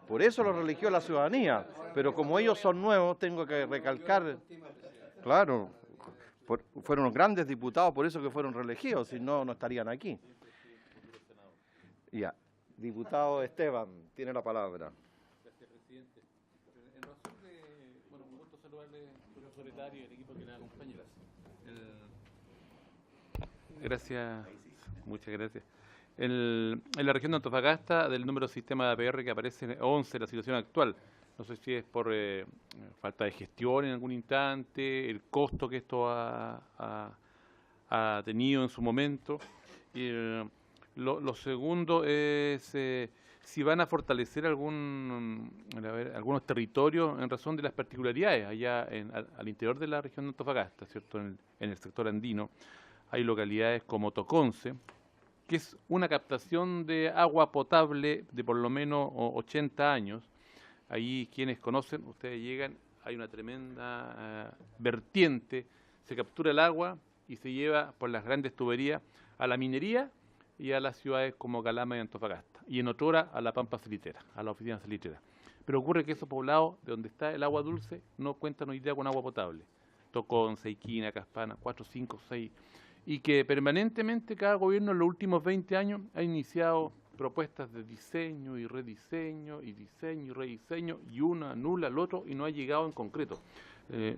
Por eso los religió la ciudadanía, pero como ellos son nuevos, tengo que recalcar, claro, fueron grandes diputados, por eso que fueron reelegidos, si no, no estarían aquí. Ya, diputado Esteban, tiene la palabra. Gracias, presidente. En razón de, bueno, un gusto saludarle, señor secretario y el equipo que le acompaña. Gracias, muchas gracias. En la región de Antofagasta, del número de sistema de APR que aparece en 11, la situación actual. No sé si es por falta de gestión en algún instante, el costo que esto ha tenido en su momento. Y lo segundo es si van a fortalecer algunos territorios en razón de las particularidades allá al interior de la región de Antofagasta, ¿cierto? En el sector andino hay localidades como Toconce, que es una captación de agua potable de por lo menos 80 años. Ahí quienes conocen, ustedes llegan, hay una tremenda vertiente, se captura el agua y se lleva por las grandes tuberías a la minería y a las ciudades como Calama y Antofagasta, y en otrora a la Pampa Salitera, a la oficina salitrera. pero ocurre que esos poblados de donde está el agua dulce no cuentan hoy día con agua potable. Tocón, Seiquina, Caspana, 4, 5, 6, y que permanentemente cada gobierno en los últimos 20 años ha iniciado propuestas de diseño y rediseño, y diseño y rediseño, y una anula al otro y no ha llegado en concreto.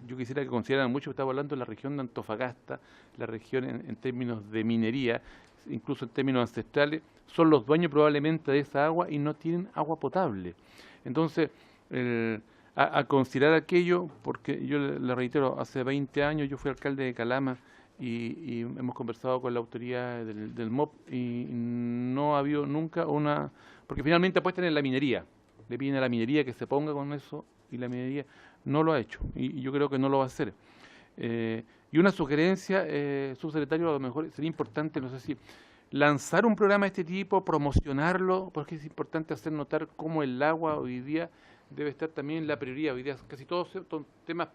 Yo quisiera que consideraran mucho que estamos hablando de la región de Antofagasta, la región en términos de minería, incluso en términos ancestrales, son los dueños probablemente de esa agua y no tienen agua potable. Entonces, a considerar aquello, porque yo le reitero, hace 20 años yo fui alcalde de Calama y hemos conversado con la autoridad del MOP y no ha habido nunca una... Porque finalmente apuestan en la minería, le piden a la minería que se ponga con eso y la minería no lo ha hecho y yo creo que no lo va a hacer. Y una sugerencia, subsecretario, a lo mejor sería importante, no sé si lanzar un programa de este tipo, promocionarlo, porque es importante hacer notar cómo el agua hoy día debe estar también en la prioridad. Hoy día casi todos son temas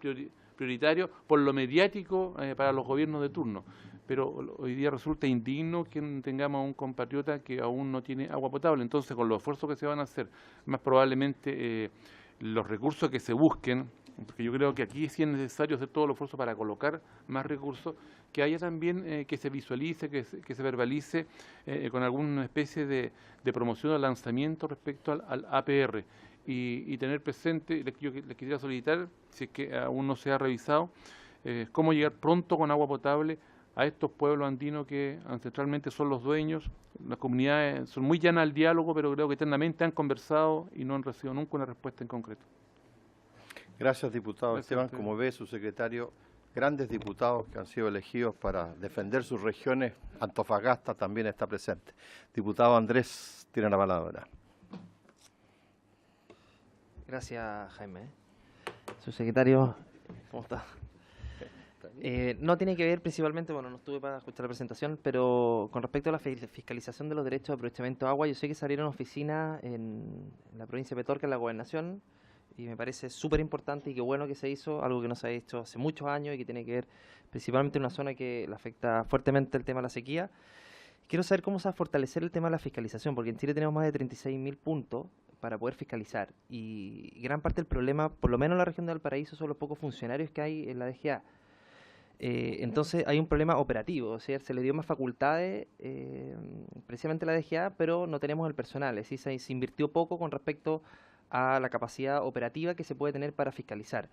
prioritarios por lo mediático para los gobiernos de turno. Pero hoy día resulta indigno que tengamos a un compatriota que aún no tiene agua potable. Entonces, con los esfuerzos que se van a hacer, más probablemente los recursos que se busquen, porque yo creo que aquí sí es necesario hacer todo el esfuerzo para colocar más recursos, que haya también que se visualice, que se verbalice con alguna especie de promoción o lanzamiento respecto al APR. Y tener presente, yo les quisiera solicitar, si es que aún no se ha revisado, cómo llegar pronto con agua potable a estos pueblos andinos que ancestralmente son los dueños. Las comunidades son muy llanas al diálogo, pero creo que eternamente han conversado y no han recibido nunca una respuesta en concreto. Gracias, diputado Esteban. Como ve, su secretario, grandes diputados que han sido elegidos para defender sus regiones. Antofagasta también está presente. Diputado Andrés, tiene la palabra. Gracias, Jaime. Subsecretario, ¿cómo está? No tiene que ver principalmente, bueno, no estuve para escuchar la presentación, pero con respecto a la fiscalización de los derechos de aprovechamiento de agua, yo sé que se abrieron oficinas en la provincia de Petorca, en la gobernación, y me parece súper importante y qué bueno que se hizo, algo que no se ha hecho hace muchos años y que tiene que ver principalmente en una zona que le afecta fuertemente el tema de la sequía. Quiero saber cómo se va a fortalecer el tema de la fiscalización, porque en Chile tenemos más de 36.000 puntos para poder fiscalizar, y gran parte del problema, por lo menos en la región de Valparaíso, son los pocos funcionarios que hay en la DGA. Entonces hay un problema operativo, o sea, se le dio más facultades precisamente a la DGA, pero no tenemos el personal, es decir, se invirtió poco con respecto a la capacidad operativa que se puede tener para fiscalizar.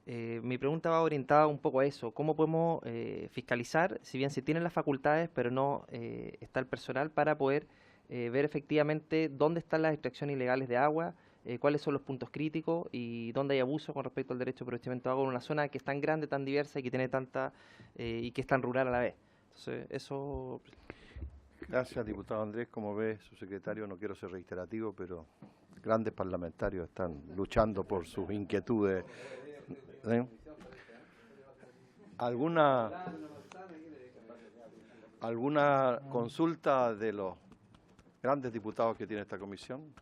Mi pregunta va orientada un poco a eso, ¿cómo podemos fiscalizar, si bien se tienen las facultades, pero no está el personal para poder ver efectivamente dónde están las extracciones ilegales de agua, cuáles son los puntos críticos y dónde hay abuso con respecto al derecho de aprovechamiento de agua en una zona que es tan grande, tan diversa y que tiene tanta y que es tan rural a la vez? Entonces, eso... Gracias, diputado Andrés. Como ve, su secretario, no quiero ser reiterativo, pero grandes parlamentarios están luchando por sus inquietudes. ¿Alguna consulta de los grandes diputados que tiene esta comisión?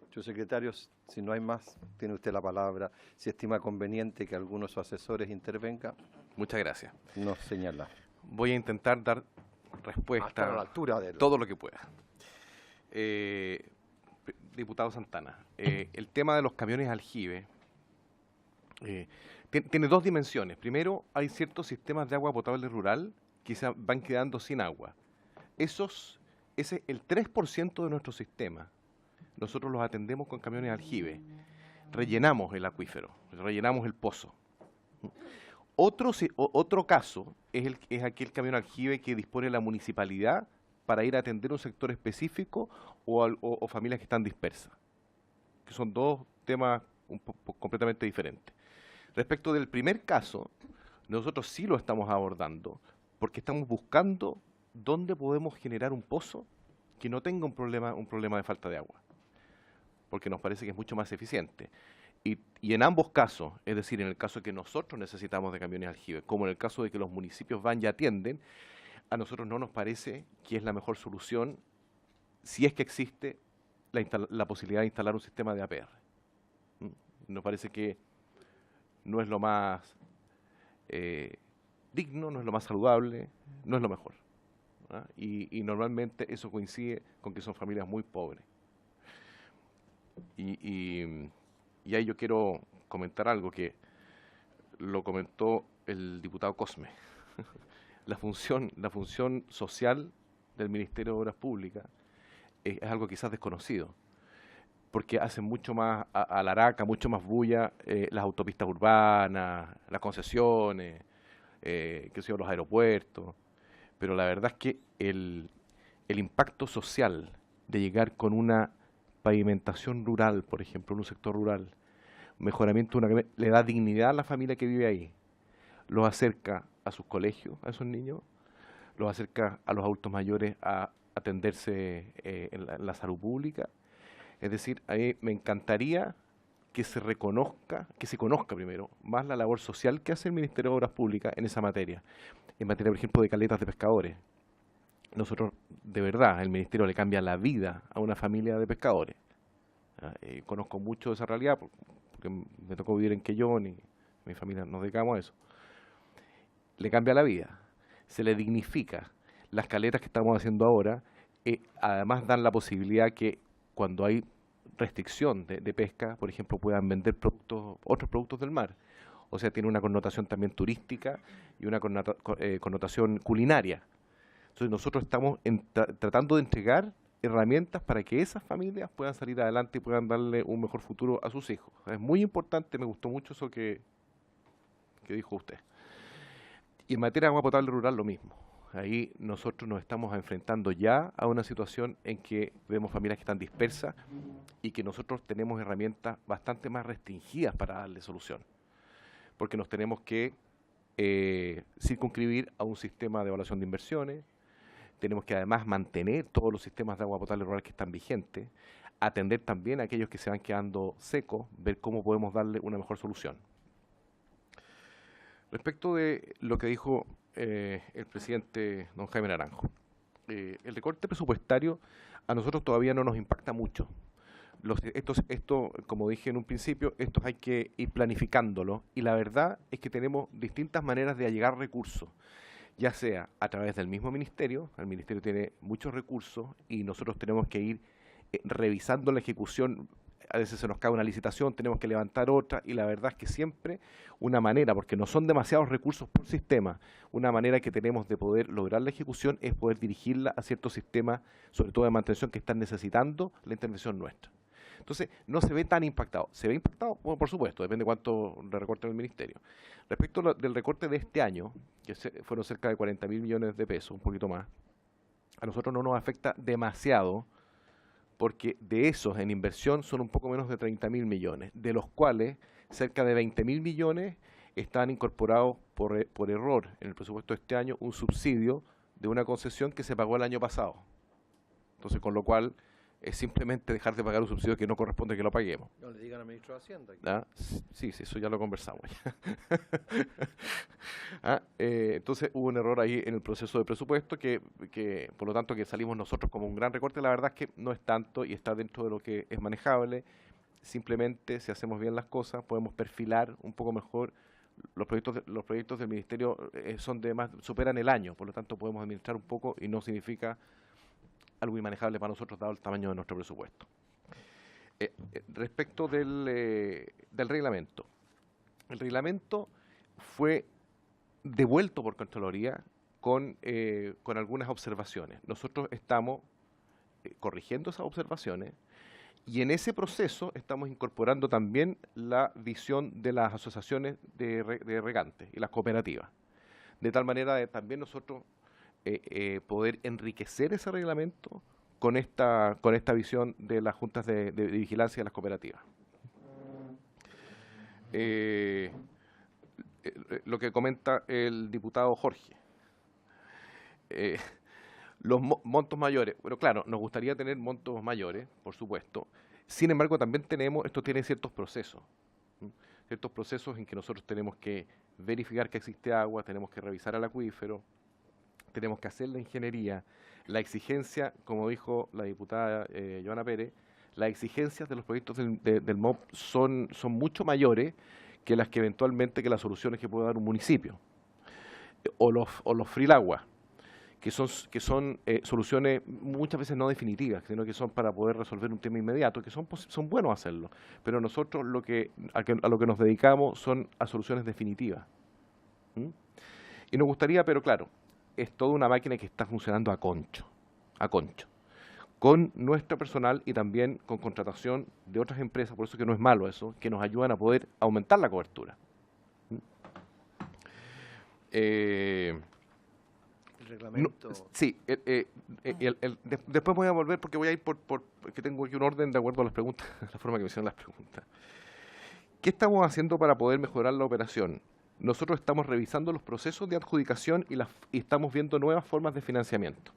Su secretario, si no hay más, tiene usted la palabra. Si estima conveniente que alguno de sus asesores intervenga. Muchas gracias. Nos señala. Voy a intentar dar respuesta a la altura de todo lo que pueda. Diputado Santana, el tema de los camiones aljibe tiene dos dimensiones. Primero, hay ciertos sistemas de agua potable rural que se van quedando sin agua. El 3% de nuestro sistema, nosotros los atendemos con camiones aljibe. Rellenamos el acuífero, rellenamos el pozo. Otro caso es aquel camión aljibe que dispone la municipalidad para ir a atender un sector específico o familias que están dispersas, que son dos temas completamente diferentes. Respecto del primer caso, nosotros sí lo estamos abordando, porque estamos buscando dónde podemos generar un pozo que no tenga un problema de falta de agua, porque nos parece que es mucho más eficiente. Y en ambos casos, es decir, en el caso de que nosotros necesitamos de camiones aljibe, como en el caso de que los municipios van y atienden, a nosotros no nos parece que es la mejor solución si es que existe la posibilidad de instalar un sistema de APR. Nos parece que no es lo más digno, no es lo más saludable, no es lo mejor. Y normalmente eso coincide con que son familias muy pobres. Y y ahí yo quiero comentar algo que lo comentó el diputado Cosme. La función social del Ministerio de Obras Públicas es algo quizás desconocido, porque hacen mucho más alaraca, mucho más bulla las autopistas urbanas, las concesiones, los aeropuertos, pero la verdad es que el impacto social de llegar con una pavimentación rural, por ejemplo, en un sector rural, mejoramiento le da dignidad a la familia que vive ahí, los acerca a sus colegios, a esos niños, los acerca a los adultos mayores a atenderse en la salud pública. Es decir, a mí me encantaría que se conozca primero más la labor social que hace el Ministerio de Obras Públicas en esa materia. En materia, por ejemplo, de caletas de pescadores. Nosotros, de verdad, el Ministerio le cambia la vida a una familia de pescadores. Conozco mucho de esa realidad porque me tocó vivir en Quellón y mi familia nos dedicamos a eso. Le cambia la vida, se le dignifica. Las caletas que estamos haciendo ahora, además dan la posibilidad que cuando hay restricción de pesca, por ejemplo, puedan vender otros productos del mar. O sea, tiene una connotación también turística y una connotación culinaria. Entonces nosotros estamos tratando de entregar herramientas para que esas familias puedan salir adelante y puedan darle un mejor futuro a sus hijos. Es muy importante, me gustó mucho eso que dijo usted. Y en materia de agua potable rural lo mismo. Ahí nosotros nos estamos enfrentando ya a una situación en que vemos familias que están dispersas y que nosotros tenemos herramientas bastante más restringidas para darle solución. Porque nos tenemos que circunscribir a un sistema de evaluación de inversiones, tenemos que además mantener todos los sistemas de agua potable rural que están vigentes, atender también a aquellos que se van quedando secos, ver cómo podemos darle una mejor solución. Respecto de lo que dijo el presidente don Jaime Naranjo, el recorte presupuestario a nosotros todavía no nos impacta mucho. Esto, como dije en un principio, estos hay que ir planificándolo y la verdad es que tenemos distintas maneras de allegar recursos, ya sea a través del mismo ministerio. El ministerio tiene muchos recursos y nosotros tenemos que ir revisando la ejecución. A veces se nos cae una licitación, tenemos que levantar otra y la verdad es que siempre una manera, porque no son demasiados recursos por sistema, una manera que tenemos de poder lograr la ejecución es poder dirigirla a ciertos sistemas, sobre todo de mantención, que están necesitando la intervención nuestra. Entonces, no se ve tan impactado. ¿Se ve impactado? Bueno, por supuesto, depende de cuánto le recorten el ministerio. Respecto del recorte de este año, que fueron cerca de 40.000 millones de pesos, un poquito más, a nosotros no nos afecta demasiado, porque de esos en inversión son un poco menos de 30.000 millones, de los cuales cerca de 20.000 millones están incorporados por error en el presupuesto de este año, un subsidio de una concesión que se pagó el año pasado. Entonces, con lo cual es simplemente dejar de pagar un subsidio que no corresponde que lo paguemos. No le digan al ministro de Hacienda. ¿Ah? Sí, eso ya lo conversamos. Entonces hubo un error ahí en el proceso de presupuesto que por lo tanto que salimos nosotros como un gran recorte. La verdad es que no es tanto y está dentro de lo que es manejable. Simplemente si hacemos bien las cosas podemos perfilar un poco mejor. Los proyectos del ministerio superan el año, por lo tanto podemos administrar un poco y no significa algo inmanejable para nosotros dado el tamaño de nuestro presupuesto. Respecto del reglamento. El reglamento fue devuelto por Contraloría con algunas observaciones. Nosotros estamos corrigiendo esas observaciones y en ese proceso estamos incorporando también la visión de las asociaciones de regantes y las cooperativas. De tal manera de también nosotros poder enriquecer ese reglamento con esta visión de las juntas de vigilancia de las cooperativas. Lo que comenta el diputado Jorge. Los montos mayores, bueno, claro, nos gustaría tener montos mayores, por supuesto. Sin embargo, también esto tiene ciertos procesos en que nosotros tenemos que verificar que existe agua, tenemos que revisar el acuífero, tenemos que hacer la ingeniería, la exigencia, como dijo la diputada Joana Pérez, las exigencias de los proyectos del MOP son mucho mayores que las que eventualmente las soluciones que puede dar un municipio o los free agua, que son soluciones muchas veces no definitivas, sino que son para poder resolver un tema inmediato, que son buenos hacerlo, pero nosotros a lo que nos dedicamos son a soluciones definitivas. ¿Mm? Y nos gustaría, pero claro, es toda una máquina que está funcionando a concho, con nuestro personal y también con contratación de otras empresas, por eso que no es malo eso, que nos ayudan a poder aumentar la cobertura. ¿Mm? El reglamento. Sí, después voy a volver porque voy a ir porque tengo aquí un orden de acuerdo a las preguntas, la forma que me hicieron las preguntas. ¿Qué estamos haciendo para poder mejorar la operación? Nosotros estamos revisando los procesos de adjudicación y estamos viendo nuevas formas de financiamiento.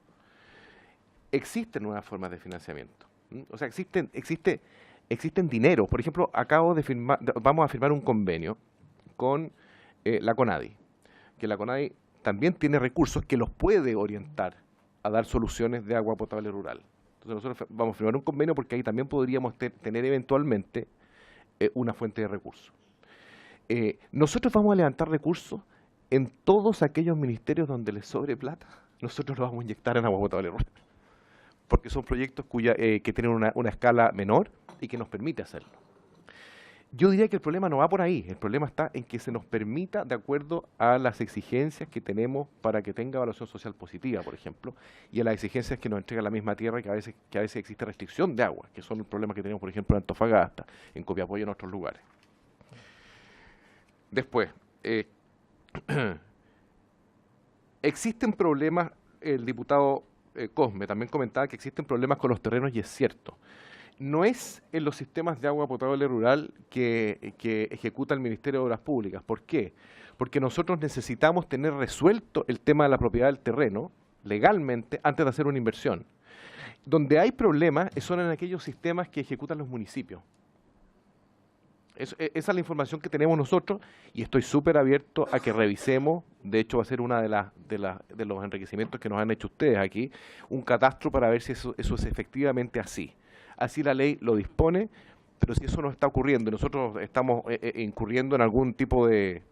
Existen nuevas formas de financiamiento. O sea, existen dinero. Por ejemplo, vamos a firmar un convenio con la CONADI, que la CONADI también tiene recursos que los puede orientar a dar soluciones de agua potable rural. Entonces nosotros vamos a firmar un convenio porque ahí también podríamos tener eventualmente una fuente de recursos. Nosotros vamos a levantar recursos en todos aquellos ministerios donde les sobre plata, nosotros los vamos a inyectar en agua potable rural, porque son proyectos que tienen una escala menor y que nos permite hacerlo. Yo diría que el problema no va por ahí, el problema está en que se nos permita, de acuerdo a las exigencias que tenemos para que tenga evaluación social positiva, por ejemplo, y a las exigencias que nos entrega la misma tierra, que a veces existe restricción de agua, que son los problemas que tenemos, por ejemplo, en Antofagasta, en Copiapó y en otros lugares. Después, existen problemas, el diputado Cosme también comentaba que existen problemas con los terrenos y es cierto. No es en los sistemas de agua potable rural que ejecuta el Ministerio de Obras Públicas. ¿Por qué? Porque nosotros necesitamos tener resuelto el tema de la propiedad del terreno legalmente antes de hacer una inversión. Donde hay problemas son en aquellos sistemas que ejecutan los municipios. Esa es la información que tenemos nosotros y estoy súper abierto a que revisemos. De hecho, va a ser uno de los enriquecimientos que nos han hecho ustedes aquí, un catastro para ver si eso es efectivamente así. Así la ley lo dispone, pero si eso no está ocurriendo y nosotros estamos incurriendo en algún tipo de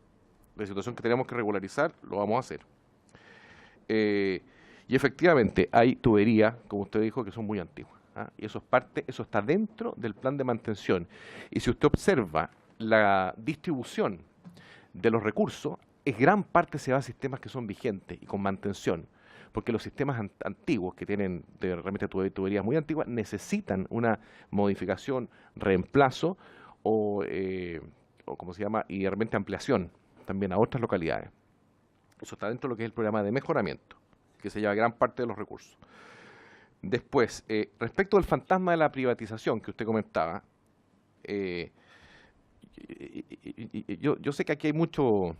situación que tenemos que regularizar, lo vamos a hacer. Y efectivamente hay tuberías, como usted dijo, que son muy antiguas. Y eso está dentro del plan de mantención. Y si usted observa la distribución de los recursos, gran parte se va a sistemas que son vigentes y con mantención. Porque los sistemas antiguos que tienen realmente tuberías muy antiguas necesitan una modificación, reemplazo o como se llama, y realmente ampliación también a otras localidades. Eso está dentro de lo que es el programa de mejoramiento, que se lleva gran parte de los recursos. Después, respecto al fantasma de la privatización que usted comentaba, yo sé que aquí hay muchas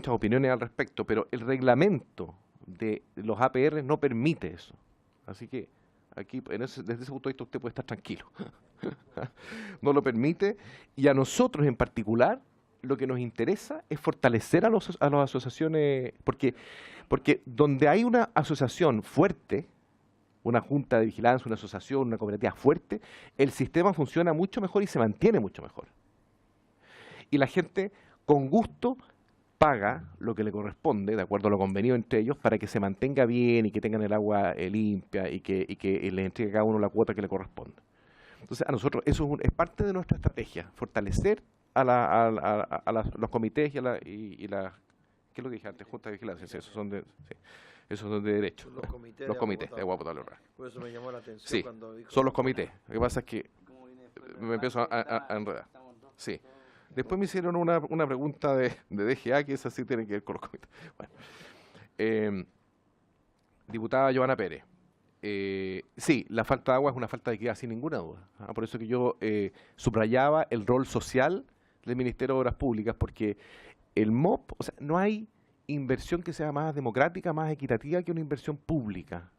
opiniones al respecto, pero el reglamento de los APR no permite eso. Así que aquí, desde ese punto de vista, usted puede estar tranquilo. No lo permite, y a nosotros en particular lo que nos interesa es fortalecer a las asociaciones, porque donde hay una asociación fuerte, una junta de vigilancia, una asociación, una cooperativa fuerte, el sistema funciona mucho mejor y se mantiene mucho mejor. Y la gente, con gusto, paga lo que le corresponde, de acuerdo a lo convenido entre ellos, para que se mantenga bien y que tengan el agua limpia y que les entregue a cada uno la cuota que le corresponde. Entonces, a nosotros eso es parte de nuestra estrategia, fortalecer a los comités y la ¿qué es lo que dije antes? Junta de vigilancia, sí, esos son de derecho. Los comités de agua potable rural. Por eso me llamó la atención, sí, cuando dijo... son los comités. Lo que pasa es que me empiezo a enredar. Sí. Después me hicieron una pregunta de DGA, que esa sí tiene que ver con los comités. Bueno. Diputada Joana Pérez. Sí, la falta de agua es una falta de equidad, sin ninguna duda. Por eso que yo subrayaba el rol social del Ministerio de Obras Públicas, porque el MOP, o sea, no hay inversión que sea más democrática, más equitativa que una inversión pública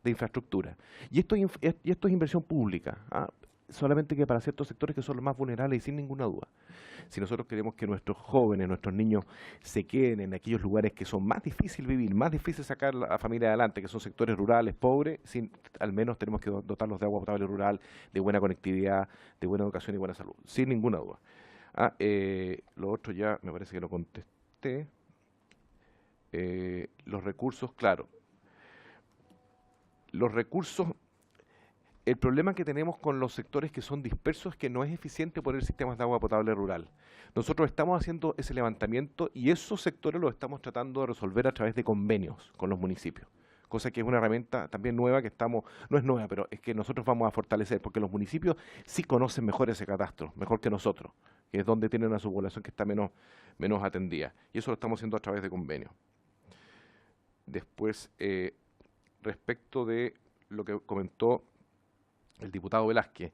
de infraestructura. Y esto es inversión pública, solamente que para ciertos sectores que son los más vulnerables y sin ninguna duda. Si nosotros queremos que nuestros jóvenes, nuestros niños se queden en aquellos lugares que son más difíciles vivir, más difícil sacar a la familia adelante, que son sectores rurales, pobres, al menos tenemos que dotarlos de agua potable rural, de buena conectividad, de buena educación y buena salud, sin ninguna duda. Lo otro ya me parece que lo contesté. Los recursos, claro. los recursos, el problema que tenemos con los sectores que son dispersos es que no es eficiente poner sistemas de agua potable rural. Nosotros estamos haciendo ese levantamiento y esos sectores los estamos tratando de resolver a través de convenios con los municipios, cosa que es una herramienta también nueva que no es nueva, pero es que nosotros vamos a fortalecer, porque los municipios sí conocen mejor ese catastro, mejor que nosotros, que es donde tienen a su población que está menos atendida, y eso lo estamos haciendo a través de convenios. Después, respecto de lo que comentó el diputado Velázquez,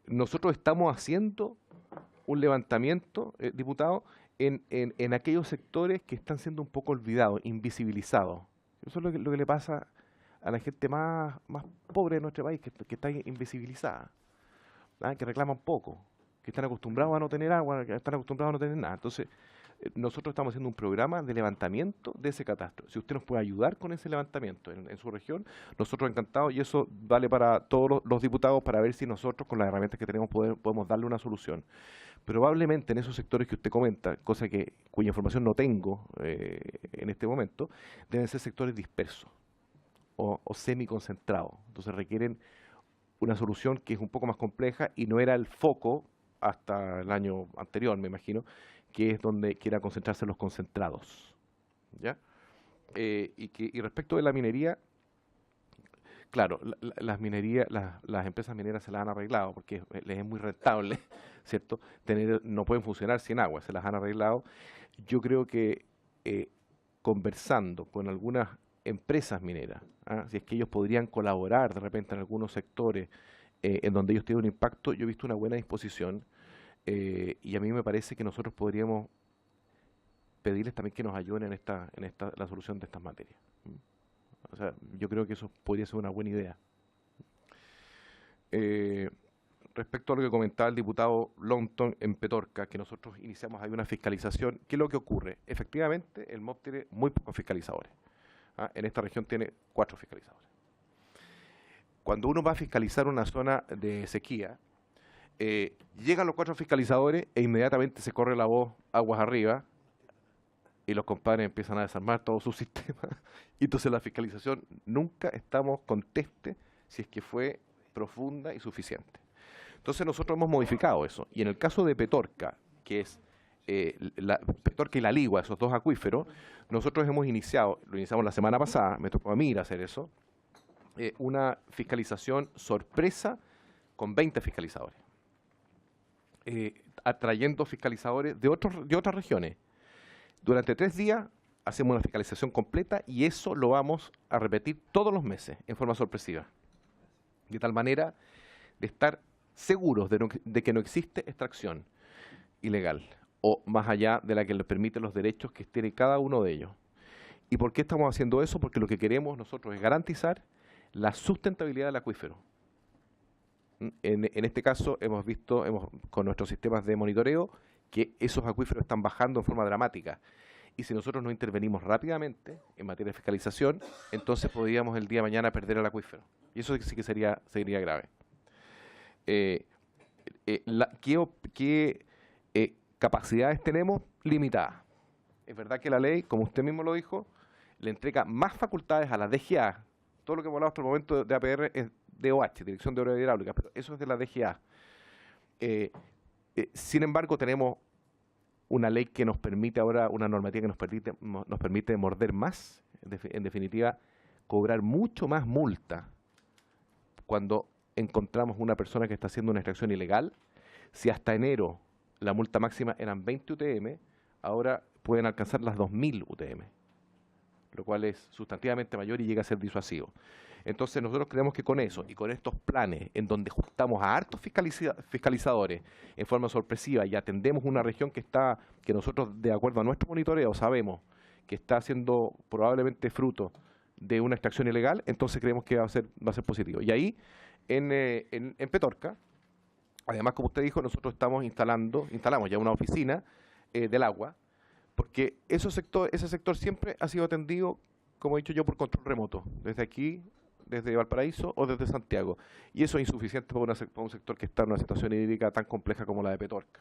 nosotros estamos haciendo un levantamiento, diputado, en aquellos sectores que están siendo un poco olvidados, invisibilizados. Eso es lo que le pasa a la gente más pobre de nuestro país, que está invisibilizada, que reclaman poco, que están acostumbrados a no tener agua, que están acostumbrados a no tener nada. Entonces, nosotros estamos haciendo un programa de levantamiento de ese catastro. Si usted nos puede ayudar con ese levantamiento en su región, nosotros encantados, y eso vale para todos los diputados, para ver si nosotros con las herramientas que tenemos podemos darle una solución. Probablemente en esos sectores que usted comenta, cosa cuya información no tengo en este momento, deben ser sectores dispersos o semiconcentrados. Entonces requieren una solución que es un poco más compleja y no era el foco hasta el año anterior, me imagino, que es donde quiera concentrarse los concentrados, ¿ya? Y respecto de la minería, claro, las empresas mineras se las han arreglado porque les es muy rentable, ¿cierto? No pueden funcionar sin agua, se las han arreglado. Yo creo que conversando con algunas empresas mineras, si es que ellos podrían colaborar de repente en algunos sectores en donde ellos tienen un impacto, yo he visto una buena disposición. Y a mí me parece que nosotros podríamos pedirles también que nos ayuden en la solución de estas materias. O sea, yo creo que eso podría ser una buena idea. Respecto a lo que comentaba el diputado Longton en Petorca, que nosotros iniciamos ahí una fiscalización, ¿qué es lo que ocurre? Efectivamente, el MOP tiene muy pocos fiscalizadores. En esta región tiene 4 fiscalizadores. Cuando uno va a fiscalizar una zona de sequía, llegan los 4 fiscalizadores e inmediatamente se corre la voz aguas arriba y los compadres empiezan a desarmar todo su sistema y entonces la fiscalización nunca estamos conteste si es que fue profunda y suficiente. Entonces nosotros hemos modificado eso y en el caso de Petorca, que es Petorca y La Ligua, esos 2 acuíferos, nosotros lo iniciamos la semana pasada, me tocó a mí ir a hacer eso, una fiscalización sorpresa con 20 fiscalizadores. Atrayendo fiscalizadores de otras regiones. Durante 3 días hacemos una fiscalización completa y eso lo vamos a repetir todos los meses en forma sorpresiva. De tal manera de estar seguros de que no existe extracción ilegal o más allá de la que les permiten los derechos que tiene cada uno de ellos. ¿Y por qué estamos haciendo eso? Porque lo que queremos nosotros es garantizar la sustentabilidad del acuífero. En este caso hemos visto con nuestros sistemas de monitoreo que esos acuíferos están bajando en forma dramática y si nosotros no intervenimos rápidamente en materia de fiscalización, entonces podríamos el día de mañana perder el acuífero y eso sí que sería grave. ¿Qué capacidades tenemos? Limitadas. Es verdad que la ley, como usted mismo lo dijo, le entrega más facultades a la DGA. Todo lo que hemos hablado hasta el momento de APR es DOH, Dirección de Obras Hidráulicas, pero eso es de la DGA. Sin embargo, tenemos una ley que nos permite ahora, una normativa que nos permite morder más, en definitiva, cobrar mucho más multa cuando encontramos una persona que está haciendo una extracción ilegal. Si hasta enero la multa máxima eran 20 UTM, ahora pueden alcanzar las 2.000 UTM, lo cual es sustantivamente mayor y llega a ser disuasivo. Entonces nosotros creemos que con eso y con estos planes en donde juntamos a hartos fiscalizadores en forma sorpresiva y atendemos una región que nosotros de acuerdo a nuestro monitoreo sabemos que está siendo probablemente fruto de una extracción ilegal, entonces creemos que va a ser positivo. Y ahí en Petorca, además como usted dijo, nosotros instalamos ya una oficina del agua, porque ese sector siempre ha sido atendido, como he dicho yo, por control remoto, desde aquí, desde Valparaíso o desde Santiago. Y eso es insuficiente para un sector que está en una situación hídrica tan compleja como la de Petorca.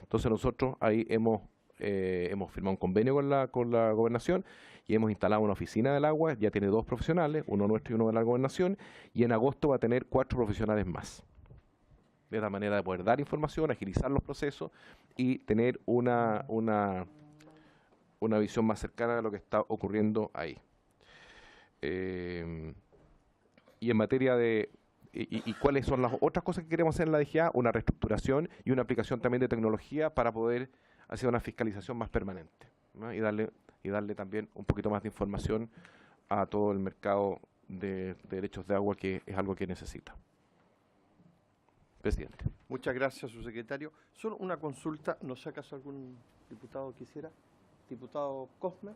Entonces nosotros ahí hemos hemos firmado un convenio con la gobernación y hemos instalado una oficina del agua, ya tiene 2 profesionales, uno nuestro y uno de la gobernación, y en agosto va a tener 4 profesionales más. De la manera de poder dar información, agilizar los procesos y tener una visión más cercana de lo que está ocurriendo ahí. Y en materia de... Y cuáles son las otras cosas que queremos hacer en la DGA, una reestructuración y una aplicación también de tecnología para poder hacer una fiscalización más permanente, ¿no? Y darle también un poquito más de información a todo el mercado de derechos de agua, que es algo que necesita. Presidente. Muchas gracias, subsecretario. Solo una consulta, no sé acaso algún diputado quisiera. Diputado Cosme.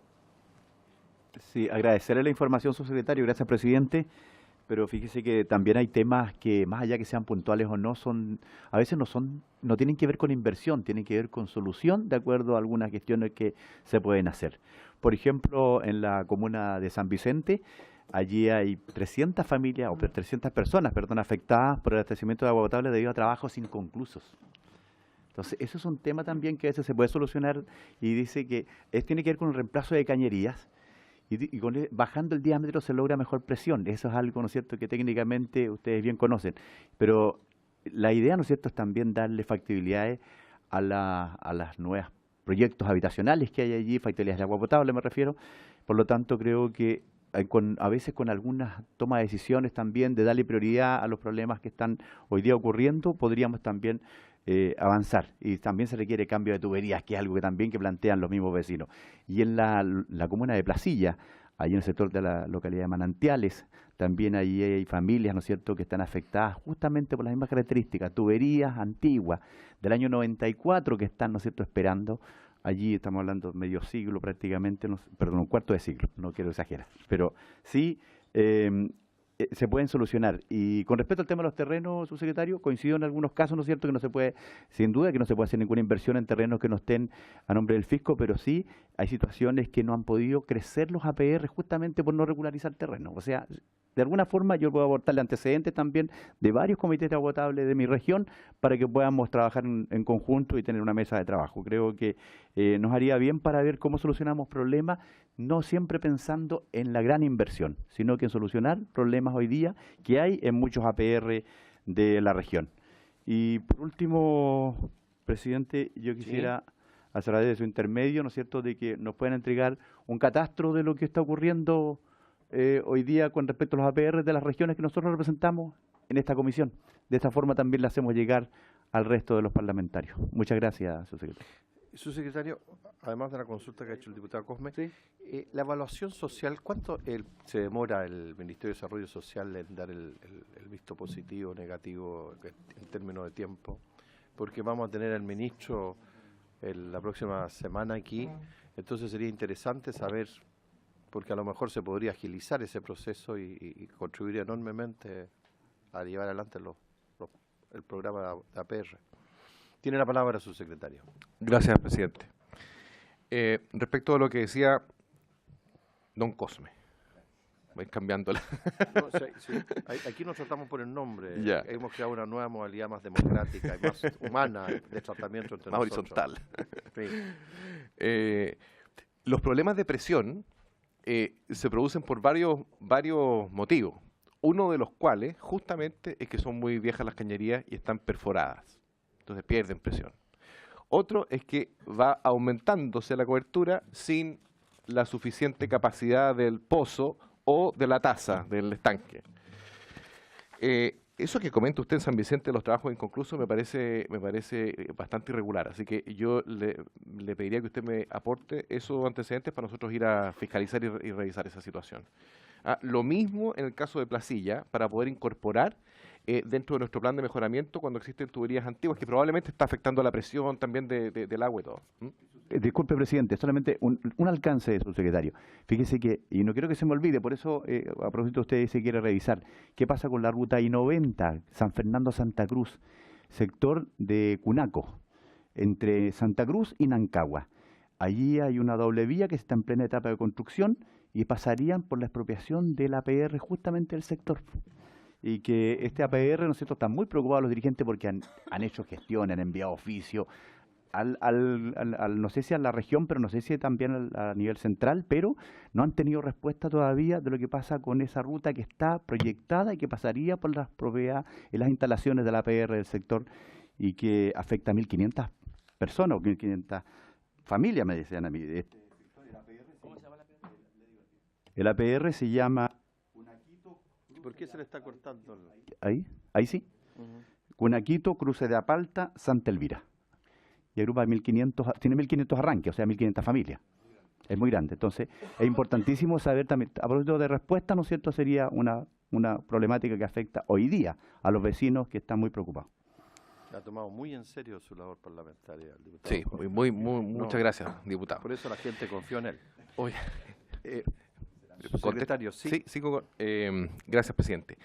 Sí, agradecerle la información, subsecretario. Gracias, presidente. Pero fíjese que también hay temas que, más allá que sean puntuales o no, a veces no tienen que ver con inversión, tienen que ver con solución de acuerdo a algunas cuestiones que se pueden hacer. Por ejemplo, en la comuna de San Vicente, allí hay 300 familias, o 300 personas, afectadas por el abastecimiento de agua potable debido a trabajos inconclusos. Entonces, eso es un tema también que a veces se puede solucionar, y dice que tiene que ver con el reemplazo de cañerías, y bajando el diámetro se logra mejor presión. Eso es algo, ¿no es cierto?, que técnicamente ustedes bien conocen. Pero la idea, ¿no es cierto?, es también darle factibilidades a las nuevas proyectos habitacionales que hay allí, factibilidades de agua potable me refiero. Por lo tanto, creo que a veces con algunas tomas de decisiones también de darle prioridad a los problemas que están hoy día ocurriendo, podríamos también avanzar. Y también se requiere cambio de tuberías, que es algo que también plantean los mismos vecinos. Y en la comuna de Placilla, ahí en el sector de la localidad de Manantiales, también ahí hay familias, ¿no es cierto?, que están afectadas justamente por las mismas características, tuberías antiguas del año 94 que están, ¿no es cierto?, esperando. Allí estamos hablando de medio siglo prácticamente, perdón, un cuarto de siglo, no quiero exagerar, pero sí se pueden solucionar. Y con respecto al tema de los terrenos, subsecretario, coincido en algunos casos, ¿no es cierto?, que no se puede, sin duda que no se puede hacer ninguna inversión en terrenos que no estén a nombre del fisco, pero sí hay situaciones que no han podido crecer los APR justamente por no regularizar terrenos. O sea, de alguna forma yo puedo aportarle antecedentes también de varios comités de agua potable de mi región para que podamos trabajar en conjunto y tener una mesa de trabajo. Creo que nos haría bien para ver cómo solucionamos problemas, no siempre pensando en la gran inversión, sino que en solucionar problemas hoy día que hay en muchos APR de la región. Y por último, presidente, yo quisiera, a través de su intermedio, ¿no es cierto?, de que nos puedan entregar un catastro de lo que está ocurriendo hoy día con respecto a los APR de las regiones que nosotros representamos en esta comisión. De esta forma también le hacemos llegar al resto de los parlamentarios. Muchas gracias, subsecretario. Subsecretario, además de la consulta que ha hecho el diputado Cosme, la evaluación social, ¿cuánto se demora el Ministerio de Desarrollo Social en dar el visto positivo o negativo en términos de tiempo? Porque vamos a tener al ministro la próxima semana aquí, entonces sería interesante saber, porque a lo mejor se podría agilizar ese proceso y contribuir enormemente a llevar adelante el programa de APR. Tiene la palabra su secretario. Gracias, presidente. Respecto a lo que decía don Cosme, voy cambiándola. No, sí. Aquí nos tratamos por el nombre. Ya. Hemos creado una nueva modalidad más democrática y más humana de tratamiento entre más nosotros. Horizontal. Sí. Los problemas de presión se producen por varios motivos. Uno de los cuales, justamente, es que son muy viejas las cañerías y están perforadas. Entonces pierden presión. Otro es que va aumentándose la cobertura sin la suficiente capacidad del pozo o de la taza del estanque. Eso que comenta usted en San Vicente de los trabajos inconclusos me parece bastante irregular. Así que yo le pediría que usted me aporte esos antecedentes para nosotros ir a fiscalizar y revisar esa situación. Lo mismo en el caso de Placilla, para poder incorporar dentro de nuestro plan de mejoramiento cuando existen tuberías antiguas, que probablemente está afectando la presión también del agua y todo. Disculpe, presidente, solamente un alcance, subsecretario. Fíjese que, y no quiero que se me olvide, por eso a propósito usted se quiere revisar, ¿qué pasa con la ruta I-90, San Fernando-Santa Cruz, sector de Cunaco, entre Santa Cruz y Nancagua? Allí hay una doble vía que está en plena etapa de construcción y pasarían por la expropiación del APR justamente del sector. Y que este APR, ¿no es cierto?, están muy preocupados los dirigentes porque han hecho gestiones, han enviado oficio, no sé si a la región, pero no sé si también a nivel central, pero no han tenido respuesta todavía de lo que pasa con esa ruta que está proyectada y que pasaría por las propiedades en las instalaciones de la APR del sector y que afecta a 1.500 personas o 1.500 familias, me decían a mí. ¿Cómo se llama la APR? El APR se llama... ¿Por qué se le está cortando? Ahí sí. Cunaquito, Cruce de Apalta, Santa Elvira. Y agrupa 1.500, tiene 1.500 arranques, o sea, 1.500 familias. Es muy grande. Entonces, es importantísimo saber también, a propósito de respuesta, ¿no es cierto?, sería una problemática que afecta hoy día a los vecinos que están muy preocupados. Ha tomado muy en serio su labor parlamentaria el diputado. Sí, muchas gracias, diputado. Por eso la gente confió en él. Oye, secretario, sí. Gracias, presidente.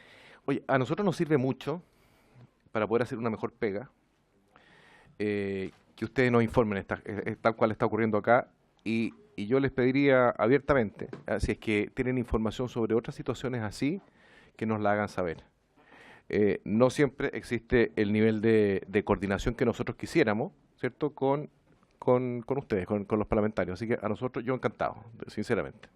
Oye, a nosotros nos sirve mucho para poder hacer una mejor pega, que ustedes nos informen tal cual está ocurriendo acá, y yo les pediría abiertamente, si es que tienen información sobre otras situaciones así, que nos la hagan saber. No siempre existe el nivel de coordinación que nosotros quisiéramos, ¿cierto?, con ustedes, con los parlamentarios. Así que a nosotros, yo encantado, sinceramente.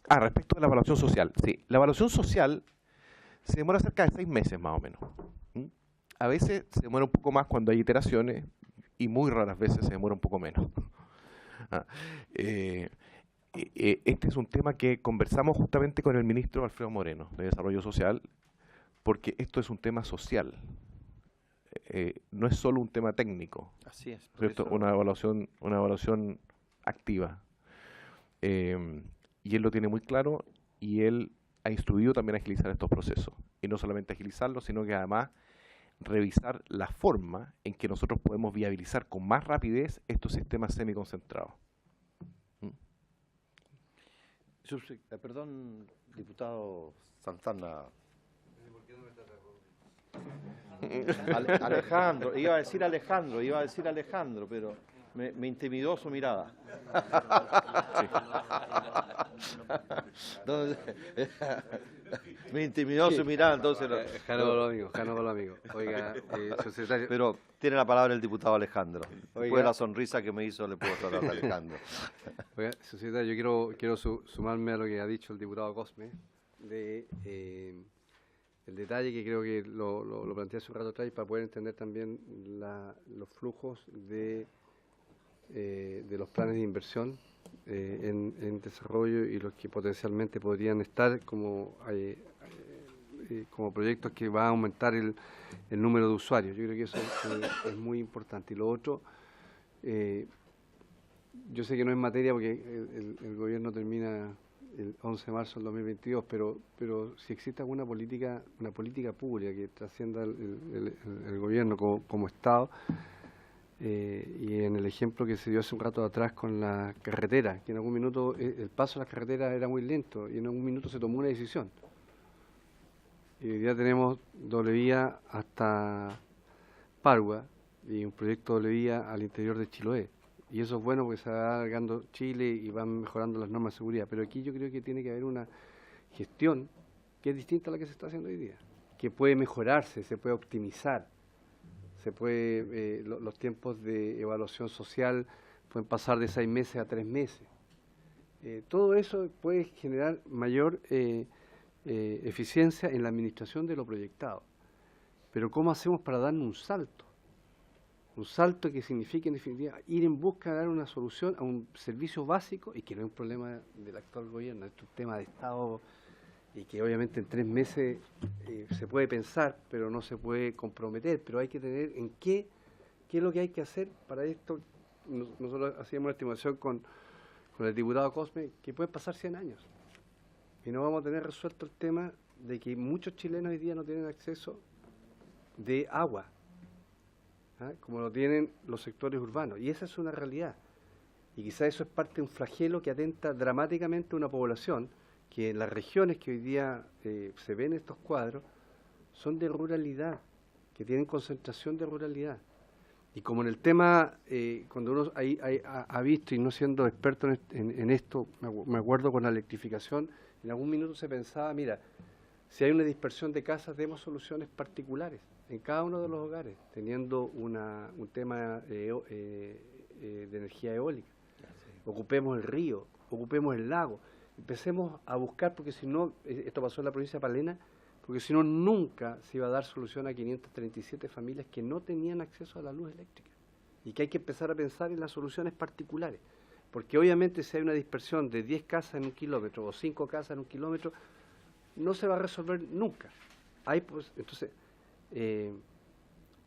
Respecto de la evaluación social. Sí, la evaluación social se demora cerca de 6 meses más o menos. A veces se demora un poco más cuando hay iteraciones y muy raras veces se demora un poco menos. Este es un tema que conversamos justamente con el ministro Alfredo Moreno de Desarrollo Social, porque esto es un tema social. No es solo un tema técnico. Así es. ¿Cierto? Una evaluación activa. Y él lo tiene muy claro y él ha instruido también a agilizar estos procesos. Y no solamente agilizarlos, sino que además revisar la forma en que nosotros podemos viabilizar con más rapidez estos sistemas semiconcentrados. Perdón, diputado Santana. Alejandro, iba a decir Alejandro, pero me intimidó su mirada. Entonces, me intimidó su mirada, entonces... Jano amigo. Oiga, secretario... Pero tiene la palabra el diputado Alejandro. Después de Oiga, la sonrisa que me hizo, le puedo tratar a Alejandro. Oiga, secretario, yo quiero sumarme a lo que ha dicho el diputado Cosme, de el detalle que creo que lo planteé hace un rato atrás para poder entender también los flujos de los planes de inversión en desarrollo y los que potencialmente podrían estar como proyectos que va a aumentar el número de usuarios. Yo creo que eso es muy importante. Y lo otro, yo sé que no es materia porque el gobierno termina el 11 de marzo del 2022, pero si existe alguna política, una política pública que trascienda el gobierno como Estado, y en el ejemplo que se dio hace un rato atrás con la carretera, que en algún minuto el paso a las carreteras era muy lento y en algún minuto se tomó una decisión. Y hoy día tenemos doble vía hasta Pargua y un proyecto doble vía al interior de Chiloé. Y eso es bueno porque se va alargando Chile y van mejorando las normas de seguridad. Pero aquí yo creo que tiene que haber una gestión que es distinta a la que se está haciendo hoy día, que puede mejorarse, se puede optimizar, se puede los tiempos de evaluación social pueden pasar de 6 meses a 3 meses. Todo eso puede generar mayor eficiencia en la administración de lo proyectado. Pero ¿cómo hacemos para darnos un salto? Un salto que signifique, en definitiva, ir en busca de dar una solución a un servicio básico y que no es un problema del actual gobierno, es un tema de Estado y que obviamente en 3 meses se puede pensar, pero no se puede comprometer, pero hay que tener en qué es lo que hay que hacer para esto. Nosotros hacíamos una estimación con el diputado Cosme que pueden pasar 100 años y no vamos a tener resuelto el tema de que muchos chilenos hoy día no tienen acceso de agua, como lo tienen los sectores urbanos, y esa es una realidad, y quizás eso es parte de un flagelo que atenta dramáticamente a una población que en las regiones que hoy día se ven estos cuadros son de ruralidad, que tienen concentración de ruralidad, y como en el tema, cuando uno ha visto, y no siendo experto en esto, me acuerdo con la electrificación, en algún minuto se pensaba, mira, Si hay una dispersión de casas, demos soluciones particulares en cada uno de los hogares, teniendo un tema de energía eólica. Ocupemos el río, ocupemos el lago, empecemos a buscar, porque si no, esto pasó en la provincia de Palena, porque si no, nunca se iba a dar solución a 537 familias que no tenían acceso a la luz eléctrica. Y que hay que empezar a pensar en las soluciones particulares. Porque obviamente si hay una dispersión de 10 casas en un kilómetro o 5 casas en un kilómetro, no se va a resolver nunca. Entonces,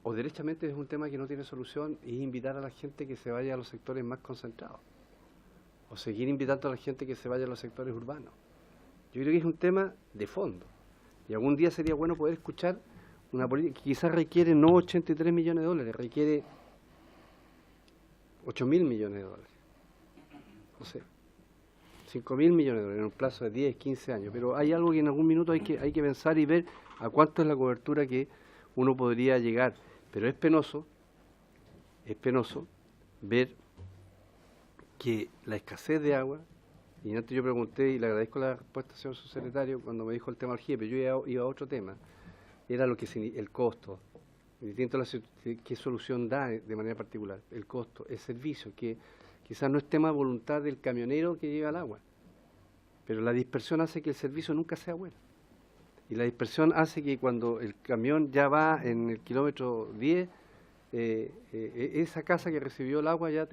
o derechamente es un tema que no tiene solución y es invitar a la gente que se vaya a los sectores más concentrados. O seguir invitando a la gente que se vaya a los sectores urbanos. Yo creo que es un tema de fondo. Y algún día sería bueno poder escuchar una política que quizás requiere no 83 millones de dólares, requiere 8.000 millones de dólares. No sé, 5.000 millones de dólares en un plazo de 10, 15 años. Pero hay algo que en algún minuto hay que pensar y ver a cuánto es la cobertura que uno podría llegar. Pero es penoso ver que la escasez de agua, y antes yo pregunté, y le agradezco la respuesta, señor subsecretario, cuando me dijo el tema del GIE, pero yo iba a otro tema, era lo que el costo, distinto a qué solución da de manera particular, el costo, el servicio, que quizás no es tema de voluntad del camionero que lleva el agua, pero la dispersión hace que el servicio nunca sea bueno. Y la dispersión hace que cuando el camión ya va en el kilómetro 10, esa casa que recibió el agua ya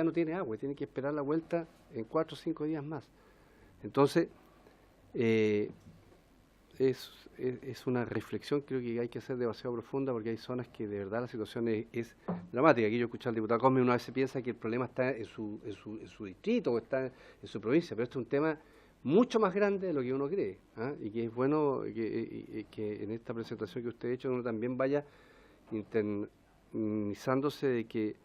no tiene agua, y tiene que esperar la vuelta en 4 o 5 días más. Entonces, es una reflexión creo que hay que hacer demasiado profunda, porque hay zonas que de verdad la situación es dramática. Aquí yo escuché al diputado Cosme, una vez se piensa que el problema está en su distrito o está en su provincia, pero esto es un tema mucho más grande de lo que uno cree, ¿ah? Y que es bueno que en esta presentación que usted ha hecho uno también vaya internizándose de que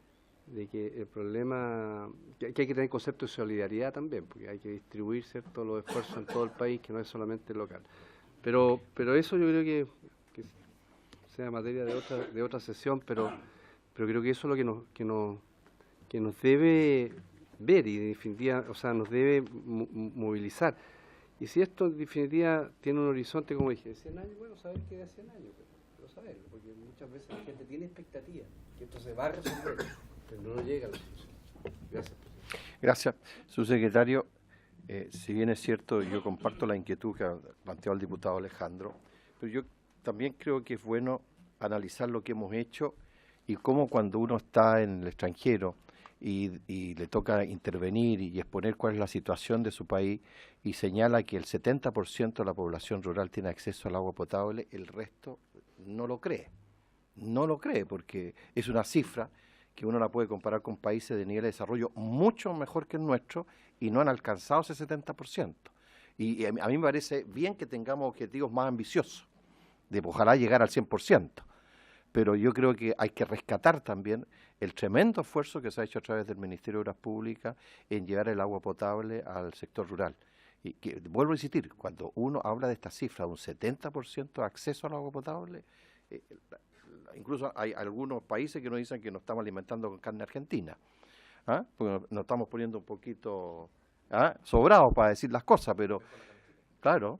el problema, que hay que tener concepto de solidaridad también, porque hay que distribuir, ¿cierto?, los esfuerzos en todo el país, que no es solamente local. Pero eso yo creo que sea materia de otra sesión, pero creo que eso es lo que nos debe ver y en definitiva, o sea, nos debe movilizar. Y si esto en definitiva tiene un horizonte, como dije, de 100 años, bueno, saber que de 100 años, pero saberlo, porque muchas veces la gente tiene expectativa que esto se va a resolver, pero no llega a la solución. Gracias, presidente. Gracias, subsecretario. Si bien es cierto, yo comparto la inquietud que ha planteado el diputado Alejandro, pero yo también creo que es bueno analizar lo que hemos hecho y cómo cuando uno está en el extranjero y le toca intervenir y exponer cuál es la situación de su país y señala que el 70% de la población rural tiene acceso al agua potable, el resto no lo cree. No lo cree porque es una cifra que uno la puede comparar con países de nivel de desarrollo mucho mejor que el nuestro y no han alcanzado ese 70%. Y a mí me parece bien que tengamos objetivos más ambiciosos, de ojalá llegar al 100%. Pero yo creo que hay que rescatar también el tremendo esfuerzo que se ha hecho a través del Ministerio de Obras Públicas en llevar el agua potable al sector rural. Y que, vuelvo a insistir, cuando uno habla de esta cifra de un 70% de acceso al agua potable, incluso hay algunos países que nos dicen que nos estamos alimentando con carne argentina, ¿ah? Porque nos estamos poniendo un poquito sobrados para decir las cosas, pero claro.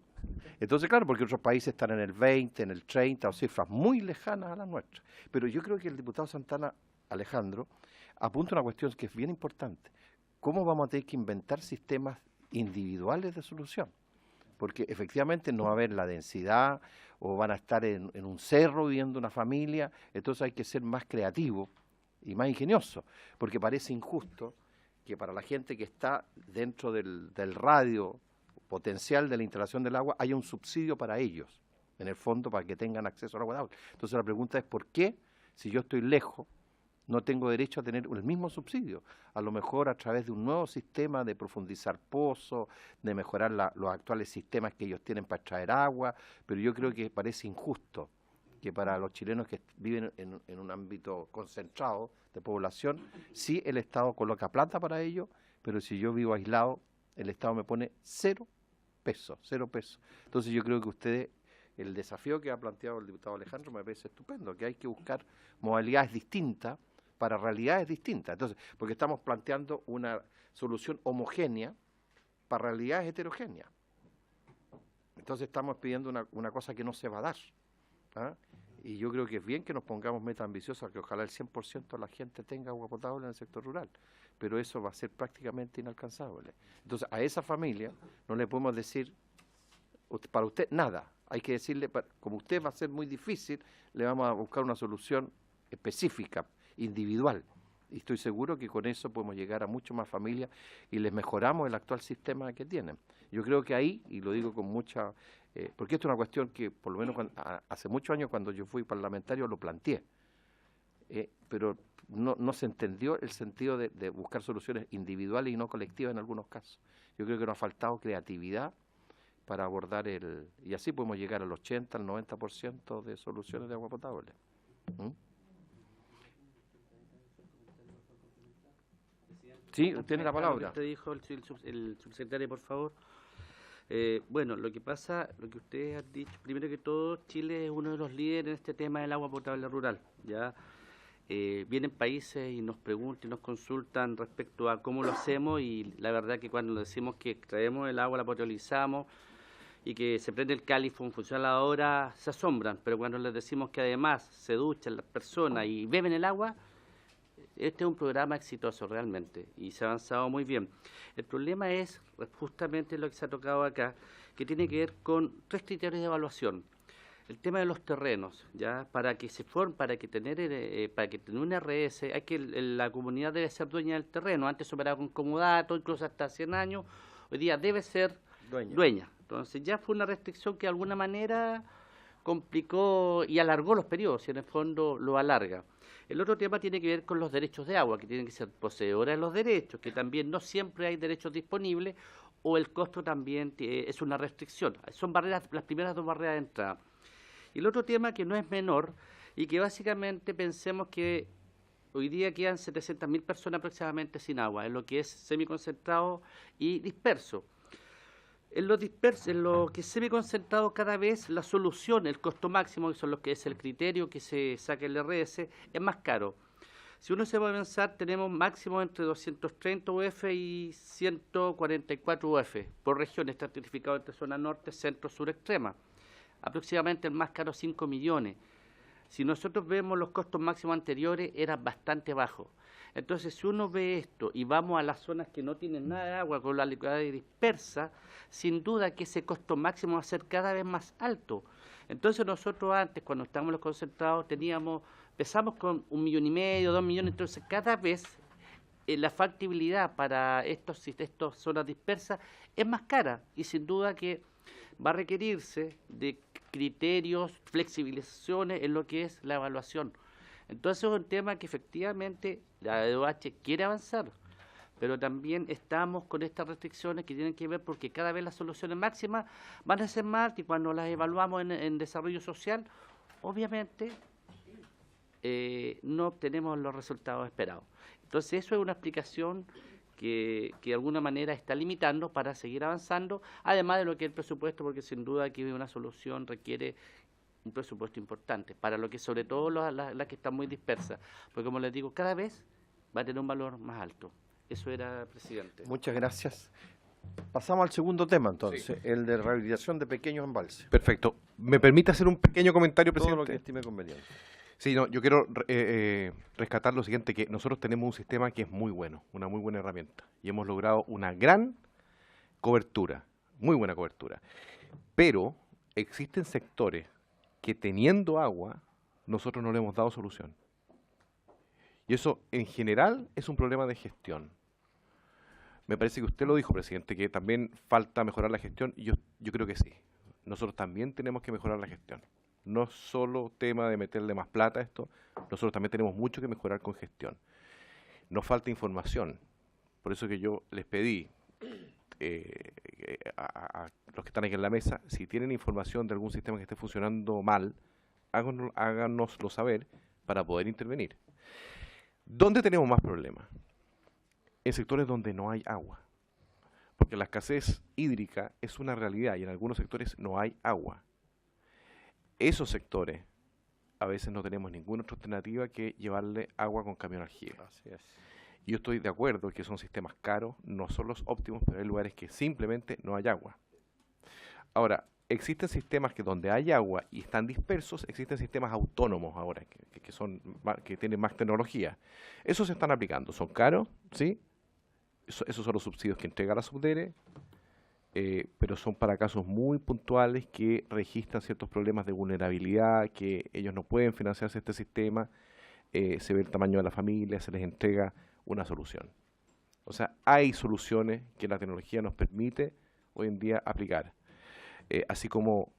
Entonces, claro, porque otros países están en el 20, en el 30, o cifras muy lejanas a las nuestras. Pero yo creo que el diputado Santana, Alejandro, apunta una cuestión que es bien importante. ¿Cómo vamos a tener que inventar sistemas individuales de solución? Porque efectivamente no va a haber la densidad o van a estar en un cerro viviendo una familia, entonces hay que ser más creativo y más ingenioso, porque parece injusto que para la gente que está dentro del radio potencial de la instalación del agua haya un subsidio para ellos, en el fondo, para que tengan acceso al agua potable. Entonces la pregunta es, ¿por qué, si yo estoy lejos, no tengo derecho a tener el mismo subsidio? A lo mejor a través de un nuevo sistema de profundizar pozos, de mejorar los actuales sistemas que ellos tienen para extraer agua, pero yo creo que parece injusto que para los chilenos que viven en un ámbito concentrado de población, sí el Estado coloca plata para ello, pero si yo vivo aislado, el Estado me pone 0 pesos, 0 pesos. Entonces yo creo que ustedes, el desafío que ha planteado el diputado Alejandro me parece estupendo, que hay que buscar modalidades distintas para realidades distintas. Entonces, porque estamos planteando una solución homogénea para realidades heterogéneas. Entonces, Entonces estamos pidiendo una cosa que no se va a dar. ¿Ah? Y yo creo que es bien que nos pongamos metas ambiciosas, que ojalá el 100% de la gente tenga agua potable en el sector rural, pero eso va a ser prácticamente inalcanzable. Entonces a esa familia no le podemos decir, para usted nada, hay que decirle, como usted va a ser muy difícil, le vamos a buscar una solución específica, individual. Y estoy seguro que con eso podemos llegar a mucho más familias y les mejoramos el actual sistema que tienen. Yo creo que ahí, y lo digo con mucha... porque esto es una cuestión que, por lo menos hace muchos años, cuando yo fui parlamentario, lo planteé. Pero no se entendió el sentido de buscar soluciones individuales y no colectivas en algunos casos. Yo creo que nos ha faltado creatividad para abordar y así podemos llegar al 80, al 90% de soluciones de agua potable. Sí, tiene la palabra. Usted dijo, el subsecretario, por favor. Bueno, lo que ustedes han dicho, primero que todo, Chile es uno de los líderes en este tema del agua potable rural. Ya vienen países y nos preguntan y nos consultan respecto a cómo lo hacemos, y la verdad que cuando decimos que traemos el agua, la potabilizamos y que se prende el califón, funciona la hora, se asombran, pero cuando les decimos que además se duchan las personas y beben el agua, este es un programa exitoso realmente y se ha avanzado muy bien. El problema es justamente lo que se ha tocado acá, que tiene que ver con 3 criterios de evaluación. El tema de los terrenos, ya para que tener un RS, la comunidad debe ser dueña del terreno. Antes se operaba con comodato, incluso hasta 100 años. Hoy día debe ser dueña. Entonces ya fue una restricción que de alguna manera complicó y alargó los periodos, y en el fondo lo alarga. El otro tema tiene que ver con los derechos de agua, que tienen que ser poseedores de los derechos, que también no siempre hay derechos disponibles, o el costo también es una restricción. Son barreras, las primeras 2 barreras de entrada. Y el otro tema que no es menor, y que básicamente pensemos que hoy día quedan 700.000 personas aproximadamente sin agua, en lo que es semiconcentrado y disperso. En lo que es semiconcentrado, cada vez la solución, el costo máximo, que son los que es el criterio que se saca el RS, es más caro. Si uno se va a pensar, tenemos máximo entre 230 UF y 144 UF por región, estratificado entre zona norte, centro, sur, extrema. Aproximadamente el más caro 5 millones. Si nosotros vemos los costos máximos anteriores, eran bastante bajos. Entonces, si uno ve esto y vamos a las zonas que no tienen nada de agua, con la liquidez dispersa, sin duda que ese costo máximo va a ser cada vez más alto. Entonces, nosotros antes, cuando estábamos en los concentrados, empezamos con 1,5 millones, 2 millones, entonces cada vez la factibilidad para estas zonas dispersas es más cara, y sin duda que va a requerirse de criterios, flexibilizaciones en lo que es la evaluación. Entonces es un tema que efectivamente la EOH quiere avanzar, pero también estamos con estas restricciones que tienen que ver porque cada vez las soluciones máximas van a ser más, y cuando las evaluamos en desarrollo social, obviamente no obtenemos los resultados esperados. Entonces eso es una explicación que de alguna manera está limitando para seguir avanzando, además de lo que es el presupuesto, porque sin duda que una solución requiere un presupuesto importante, para lo que sobre todo las que están muy dispersas, porque como les digo, cada vez va a tener un valor más alto. Eso era, presidente. Muchas gracias. Pasamos al segundo tema, entonces, el de rehabilitación de pequeños embalses. Perfecto. ¿Me permite hacer un pequeño comentario, presidente? Todo lo que estime conveniente. Sí, no, yo quiero rescatar lo siguiente, que nosotros tenemos un sistema que es muy bueno, una muy buena herramienta, y hemos logrado una gran cobertura, muy buena cobertura. Pero existen sectores que teniendo agua, nosotros no le hemos dado solución. Y eso, en general, es un problema de gestión. Me parece que usted lo dijo, presidente, que también falta mejorar la gestión, y yo creo que sí. Nosotros también tenemos que mejorar la gestión. No es solo tema de meterle más plata a esto, nosotros también tenemos mucho que mejorar con gestión. Nos falta información, por eso que yo les pedí a los que están aquí en la mesa, si tienen información de algún sistema que esté funcionando mal, háganoslo saber para poder intervenir. ¿Dónde tenemos más problemas? En sectores donde no hay agua, porque la escasez hídrica es una realidad y en algunos sectores no hay agua. Esos sectores a veces no tenemos ninguna otra alternativa que llevarle agua con camión aljibe. Así es. Yo estoy de acuerdo que son sistemas caros, no son los óptimos, pero hay lugares que simplemente no hay agua. Ahora, existen sistemas que donde hay agua y están dispersos, existen sistemas autónomos ahora, que tienen más tecnología. Esos se están aplicando, son caros, ¿sí? Esos son los subsidios que entrega la Subdere, pero son para casos muy puntuales que registran ciertos problemas de vulnerabilidad, que ellos no pueden financiarse este sistema, se ve el tamaño de la familia, se les entrega una solución. O sea, hay soluciones que la tecnología nos permite hoy en día aplicar, así como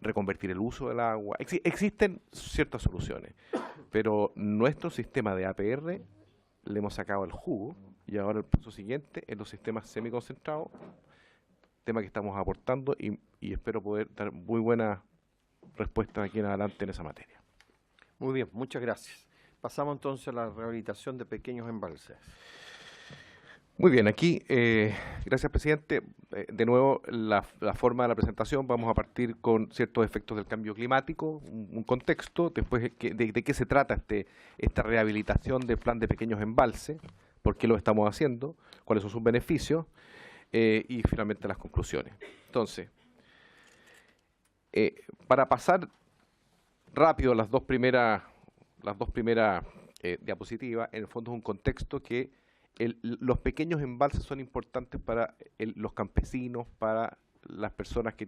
reconvertir el uso del agua. Existen ciertas soluciones, pero nuestro sistema de APR le hemos sacado el jugo y ahora el paso siguiente es los sistemas semiconcentrados, tema que estamos aportando y espero poder dar muy buenas respuestas aquí en adelante en esa materia. Muy bien, muchas gracias. Pasamos entonces a la rehabilitación de pequeños embalses. Muy bien, aquí, gracias presidente. De nuevo, la forma de la presentación, vamos a partir con ciertos efectos del cambio climático, un contexto, después de qué se trata esta rehabilitación del plan de pequeños embalses, por qué lo estamos haciendo, cuáles son sus beneficios, y finalmente las conclusiones. Entonces, para pasar rápido las dos primeras diapositivas, en el fondo es un contexto que los pequeños embalses son importantes para los campesinos, para las personas que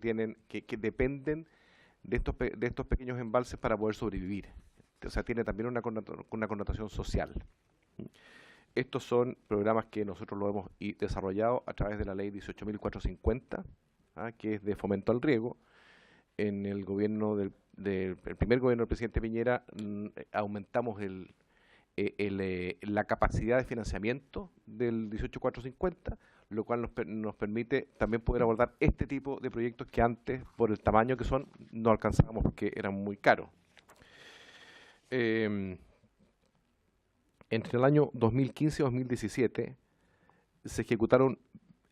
dependen de estos pequeños embalses para poder sobrevivir. O sea, tiene también una connotación social. Estos son programas que nosotros lo hemos desarrollado a través de la ley 18.450, que es de fomento al riego. En el gobierno el primer gobierno del presidente Piñera aumentamos la capacidad de financiamiento del 18.450, lo cual nos permite también poder abordar este tipo de proyectos que antes, por el tamaño que son, no alcanzábamos porque eran muy caros. Entre el año 2015 y 2017 se ejecutaron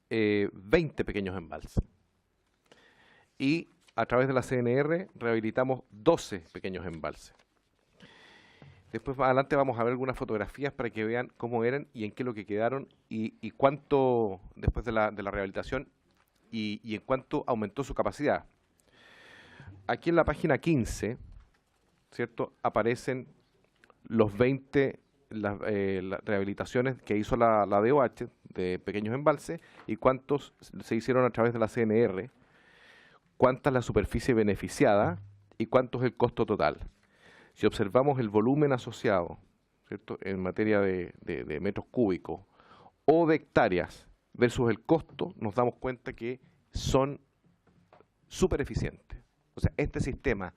20 pequeños embalses. Y a través de la CNR rehabilitamos 12 pequeños embalses. Después más adelante vamos a ver algunas fotografías para que vean cómo eran y en qué es lo que quedaron y cuánto, después de la rehabilitación, y en cuánto aumentó su capacidad. Aquí en la página 15, ¿cierto?, aparecen los 20 las rehabilitaciones que hizo la DOH de pequeños embalses y cuántos se hicieron a través de la CNR, cuánta es la superficie beneficiada y cuánto es el costo total. Si observamos el volumen asociado, ¿cierto?, en materia de metros cúbicos o de hectáreas versus el costo, nos damos cuenta que son súper eficientes. O sea, este sistema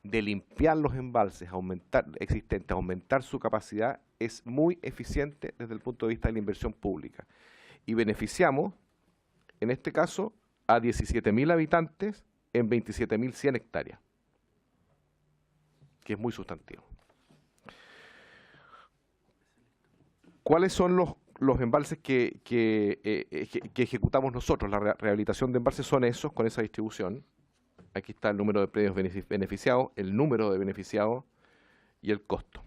de limpiar los embalses existentes, aumentar su capacidad, es muy eficiente desde el punto de vista de la inversión pública. Y beneficiamos, en este caso, a 17.000 habitantes en 27.100 hectáreas, que es muy sustantivo. ¿Cuáles son los embalses que ejecutamos nosotros? La rehabilitación de embalses son esos, con esa distribución. Aquí está el número de predios beneficiados, el número de beneficiados y el costo.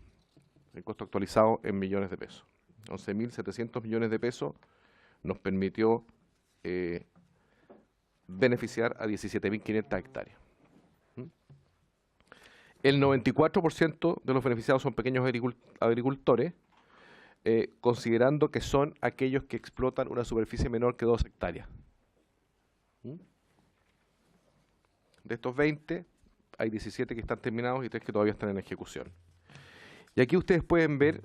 El costo actualizado en millones de pesos. 11.700 millones de pesos nos permitió beneficiar a 17.500 hectáreas. El 94% de los beneficiados son pequeños agricultores, considerando que son aquellos que explotan una superficie menor que 2 hectáreas. De estos 20, hay 17 que están terminados y 3 que todavía están en ejecución. Y aquí ustedes pueden ver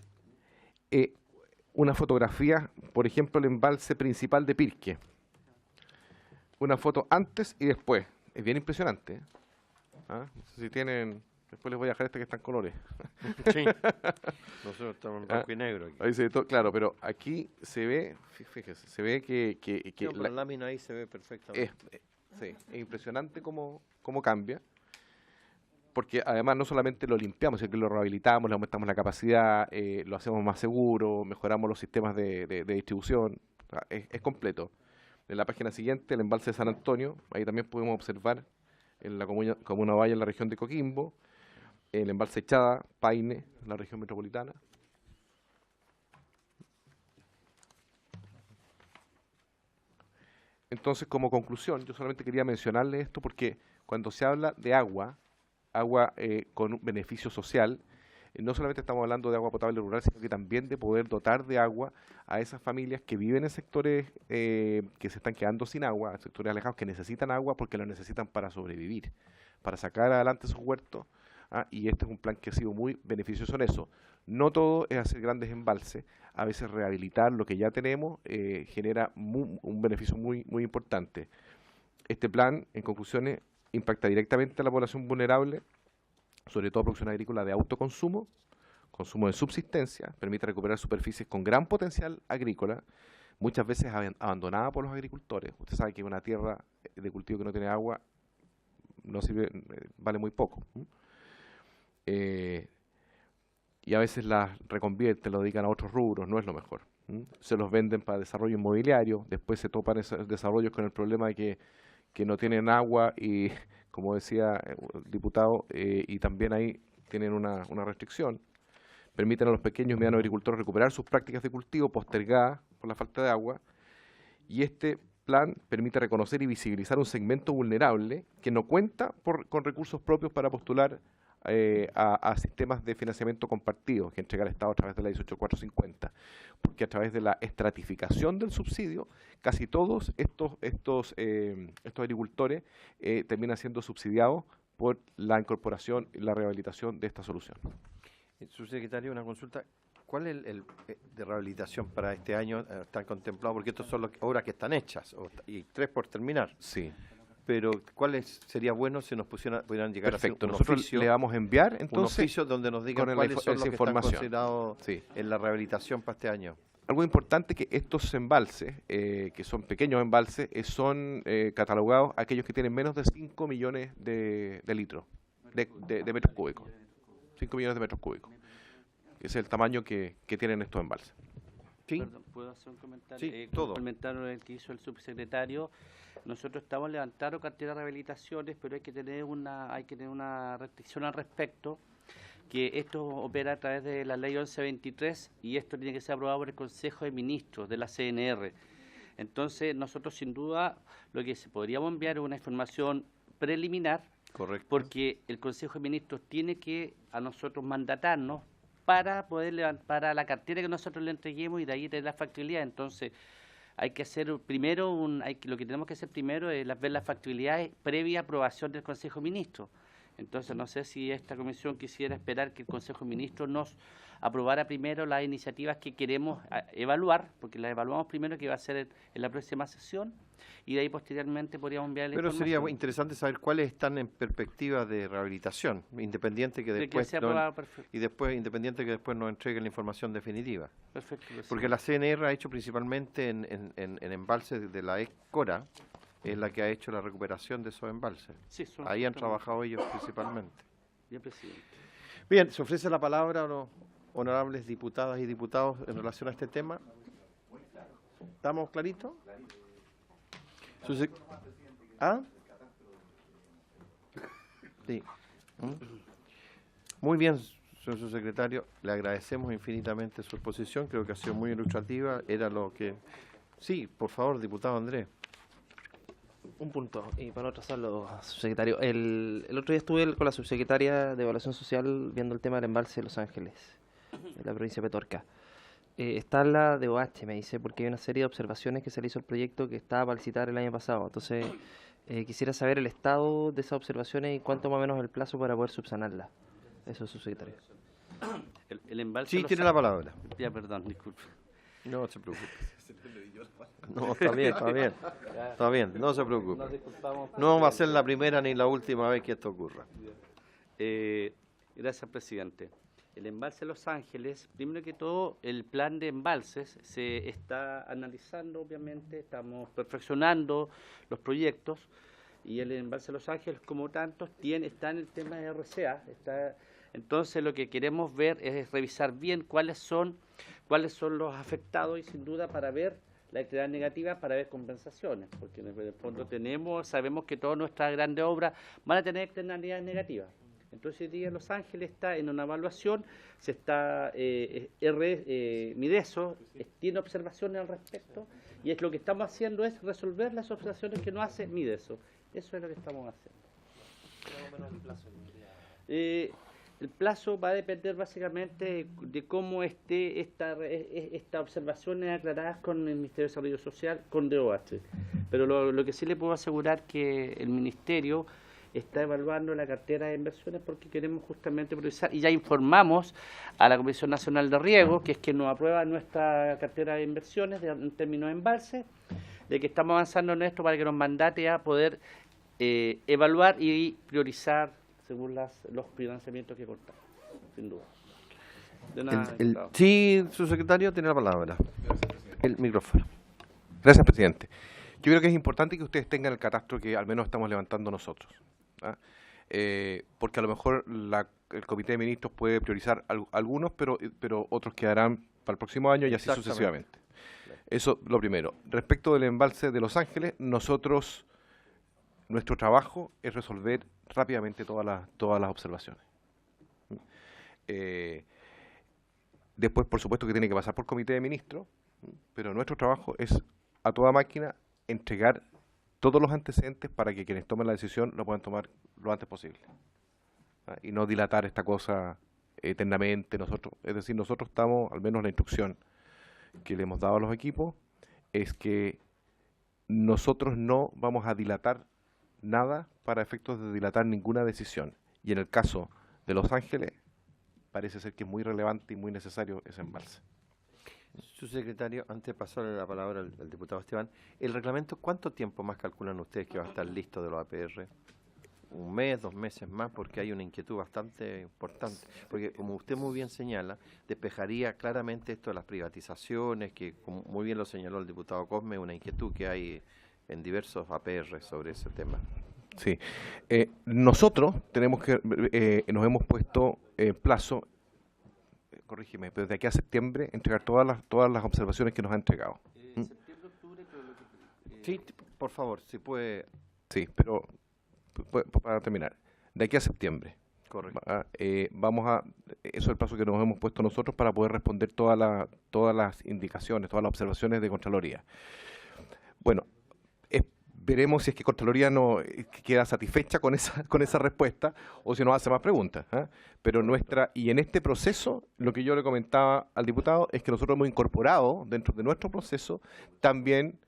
una fotografía, por ejemplo, el embalse principal de Pirque. Una foto antes y después. Es bien impresionante. No sé si tienen... Después les voy a dejar que está en colores. Sí. Nosotros estamos en blanco y negro aquí. Ahí se ve todo, claro, pero aquí se ve, fíjese, se ve que la lámina ahí se ve perfectamente. Sí, es impresionante cómo cambia, porque además no solamente lo limpiamos, sino que lo rehabilitamos, le aumentamos la capacidad, lo hacemos más seguro, mejoramos los sistemas de distribución, o sea, es completo. En la página siguiente, el embalse de San Antonio, ahí también podemos observar en la comuna Valle, en la región de Coquimbo, el embalse Echada, Paine, en la región metropolitana. Entonces, como conclusión, yo solamente quería mencionarle esto porque cuando se habla de agua con un beneficio social, no solamente estamos hablando de agua potable rural, sino que también de poder dotar de agua a esas familias que viven en sectores que se están quedando sin agua, sectores alejados que necesitan agua porque lo necesitan para sobrevivir, para sacar adelante sus huertos. Y este es un plan que ha sido muy beneficioso en eso. No todo es hacer grandes embalses, a veces rehabilitar lo que ya tenemos genera un beneficio muy, muy importante. Este plan, en conclusiones, impacta directamente a la población vulnerable, sobre todo producción agrícola de autoconsumo, consumo de subsistencia, permite recuperar superficies con gran potencial agrícola, muchas veces abandonada por los agricultores. Usted sabe que una tierra de cultivo que no tiene agua no sirve, vale muy poco. Y a veces las reconvierten, lo dedican a otros rubros, no es lo mejor. Se los venden para desarrollo inmobiliario, después se topan esos desarrollos con el problema de que no tienen agua y, como decía el diputado, y también ahí tienen una restricción. Permiten a los pequeños y medianos agricultores recuperar sus prácticas de cultivo postergadas por la falta de agua. Y este plan permite reconocer y visibilizar un segmento vulnerable que no cuenta con recursos propios para postular a sistemas de financiamiento compartido que entrega el Estado a través de la 18450, porque a través de la estratificación del subsidio, casi todos estos agricultores terminan siendo subsidiados por la incorporación y la rehabilitación de esta solución. Subsecretario, una consulta. ¿Cuál es el de rehabilitación para este año están contemplados? Porque estas son las obras que están hechas y 3 por terminar. Sí. Pero ¿cuáles sería bueno si nos pudieran llegar Perfecto. a hacer un Nosotros oficio, le vamos a enviar entonces un oficio donde nos digan cuáles son los que están considerados en la rehabilitación para este año? Algo importante que estos embalses, que son pequeños embalses, son catalogados aquellos que tienen menos de 5 millones de litros, de metros cúbicos. 5 millones de metros cúbicos. Ese es el tamaño que tienen estos embalses. ¿Sí? Perdón, ¿puedo hacer un comentario? Sí, todo. Complementar el que hizo el subsecretario. Nosotros estamos levantando cantidad de rehabilitaciones, pero hay que tener una restricción al respecto, que esto opera a través de la ley 1123 y esto tiene que ser aprobado por el Consejo de Ministros de la CNR. Entonces, nosotros sin duda lo que podríamos enviar es una información preliminar. Correcto. Porque el Consejo de Ministros tiene que a nosotros mandatarnos para poder levantar la cartera que nosotros le entreguemos y de ahí tener la factibilidad. Entonces, hay que hacer primero, lo que tenemos que hacer primero es ver las factibilidades previa aprobación del Consejo de Ministros. Entonces, no sé si esta comisión quisiera esperar que el Consejo de Ministros nos aprobara primero las iniciativas que queremos evaluar, porque las evaluamos primero, que va a ser en la próxima sesión, y de ahí posteriormente podríamos enviar la información. Pero sería interesante saber cuáles están en perspectiva de rehabilitación, independiente que después independiente que después nos entreguen la información definitiva. Perfecto. Porque la CNR ha hecho principalmente en embalses de la ESCORA, es la que ha hecho la recuperación de esos embalses. Sí, ahí han trabajado ellos principalmente. Bien, presidente. Bien, se ofrece la palabra a los honorables diputadas y diputados en relación a este tema. ¿Estamos claritos? ¿Ah? Sí. Muy bien, señor subsecretario. Le agradecemos infinitamente su exposición. Creo que ha sido muy ilustrativa. Era lo que... Sí, por favor, diputado Andrés. Un punto, y para no atrasarlo, subsecretario. El otro día estuve con la subsecretaria de Evaluación Social viendo el tema del embalse de Los Ángeles, de la provincia de Petorca. Está la de OH, me dice, porque hay una serie de observaciones que se le hizo al proyecto que estaba para licitar el año pasado. Entonces, quisiera saber el estado de esas observaciones y cuánto más o menos el plazo para poder subsanarlas. Eso, subsecretario. El embalse Sí, tiene la palabra. Ya, perdón, disculpe. No se preocupe. No, está bien, está bien. Está bien, no se preocupe. No va a ser la primera ni la última vez que esto ocurra. Gracias, presidente. El embalse Los Ángeles, primero que todo, el plan de embalses se está analizando, obviamente, estamos perfeccionando los proyectos y el embalse Los Ángeles, como tantos, está en el tema de RCA. Entonces, lo que queremos ver es revisar bien cuáles son los afectados y, sin duda, para ver la actividad negativa, para ver compensaciones, porque en el fondo sabemos que todas nuestras grandes obras van a tener externalidades negativas. Entonces, hoy día Los Ángeles está en una evaluación, Mideso tiene observaciones al respecto Y es lo que estamos haciendo es resolver las observaciones que no hace Mideso. Eso es lo que estamos haciendo. El plazo va a depender básicamente de cómo esté estas observaciones aclaradas con el Ministerio de Desarrollo Social, con DOH. Pero lo que sí le puedo asegurar que el Ministerio está evaluando la cartera de inversiones porque queremos justamente priorizar, y ya informamos a la Comisión Nacional de Riego, que es quien nos aprueba nuestra cartera de inversiones en términos de embalse, de que estamos avanzando en esto para que nos mandate a poder evaluar y priorizar según los financiamientos que contamos, sin duda. De nada, Sí, subsecretario, tiene la palabra. El micrófono. Gracias, presidente. Yo creo que es importante que ustedes tengan el catastro que al menos estamos levantando nosotros, ¿ah? Porque a lo mejor el Comité de Ministros puede priorizar algunos, pero otros quedarán para el próximo año y así sucesivamente. Eso lo primero. Respecto del embalse de Los Ángeles, nuestro trabajo es resolver rápidamente todas las observaciones. Después, por supuesto, que tiene que pasar por Comité de Ministros, pero nuestro trabajo es a toda máquina entregar todos los antecedentes para que quienes tomen la decisión lo puedan tomar lo antes posible, ¿ah? Y no dilatar esta cosa eternamente. Nosotros estamos, al menos la instrucción que le hemos dado a los equipos, es que nosotros no vamos a dilatar nada para efectos de dilatar ninguna decisión. Y en el caso de Los Ángeles, parece ser que es muy relevante y muy necesario ese embalse. Subsecretario, antes de pasarle la palabra al diputado Esteban, ¿el reglamento cuánto tiempo más calculan ustedes que va a estar listo de los APR? ¿Un mes, 2 meses más? Porque hay una inquietud bastante importante. Porque, como usted muy bien señala, despejaría claramente esto de las privatizaciones, que como muy bien lo señaló el diputado Cosme, una inquietud que hay en diversos APR sobre ese tema. Sí. Nosotros nos hemos puesto plazo, corrígeme, pero de aquí a septiembre entregar todas las observaciones que nos ha entregado. Septiembre, octubre, Sí, por favor, si puede. Sí, pero para terminar, de aquí a septiembre. Correcto. Eso es el plazo que nos hemos puesto nosotros para poder responder todas las indicaciones, todas las observaciones de Contraloría. Bueno, veremos si es que Contraloría no queda satisfecha con esa respuesta o si nos hace más preguntas, ¿eh? Pero y en este proceso, lo que yo le comentaba al diputado es que nosotros hemos incorporado dentro de nuestro proceso también